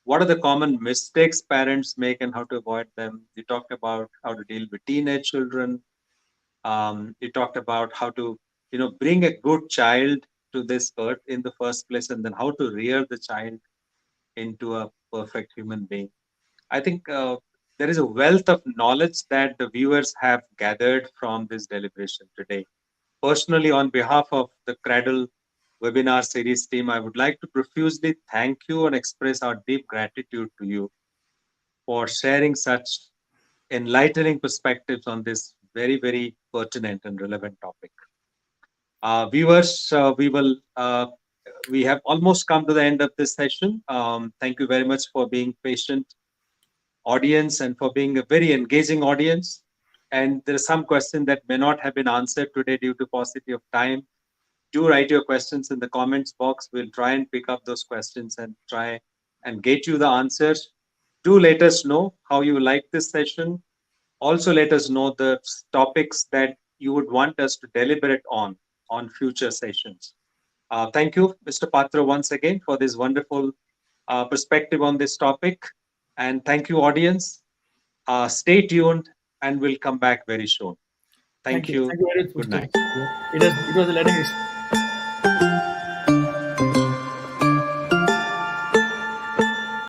What are the common mistakes parents make and how to avoid them? You talked about how to deal with teenage children. You talked about how to, bring a good child to this earth in the first place, and then how to rear the child into a perfect human being. I think there is a wealth of knowledge that the viewers have gathered from this deliberation today. Personally, on behalf of the Cradle webinar series team, I would like to profusely thank you and express our deep gratitude to you for sharing such enlightening perspectives on this very, very pertinent and relevant topic. Viewers, we have almost come to the end of this session. Thank you very much for being patient audience and for being a very engaging audience. And there are some questions that may not have been answered today due to paucity of time. Do write your questions in the comments box. We'll try and pick up those questions and try and get you the answers. Do let us know how you like this session. Also, let us know the topics that you would want us to deliberate on future sessions. Thank you, Mr. Patra, once again for this wonderful perspective on this topic. And thank you, audience. Stay tuned and we'll come back very soon. Thank Thank you. you. Thank you very much, Good Mr. night. It was a learning experience.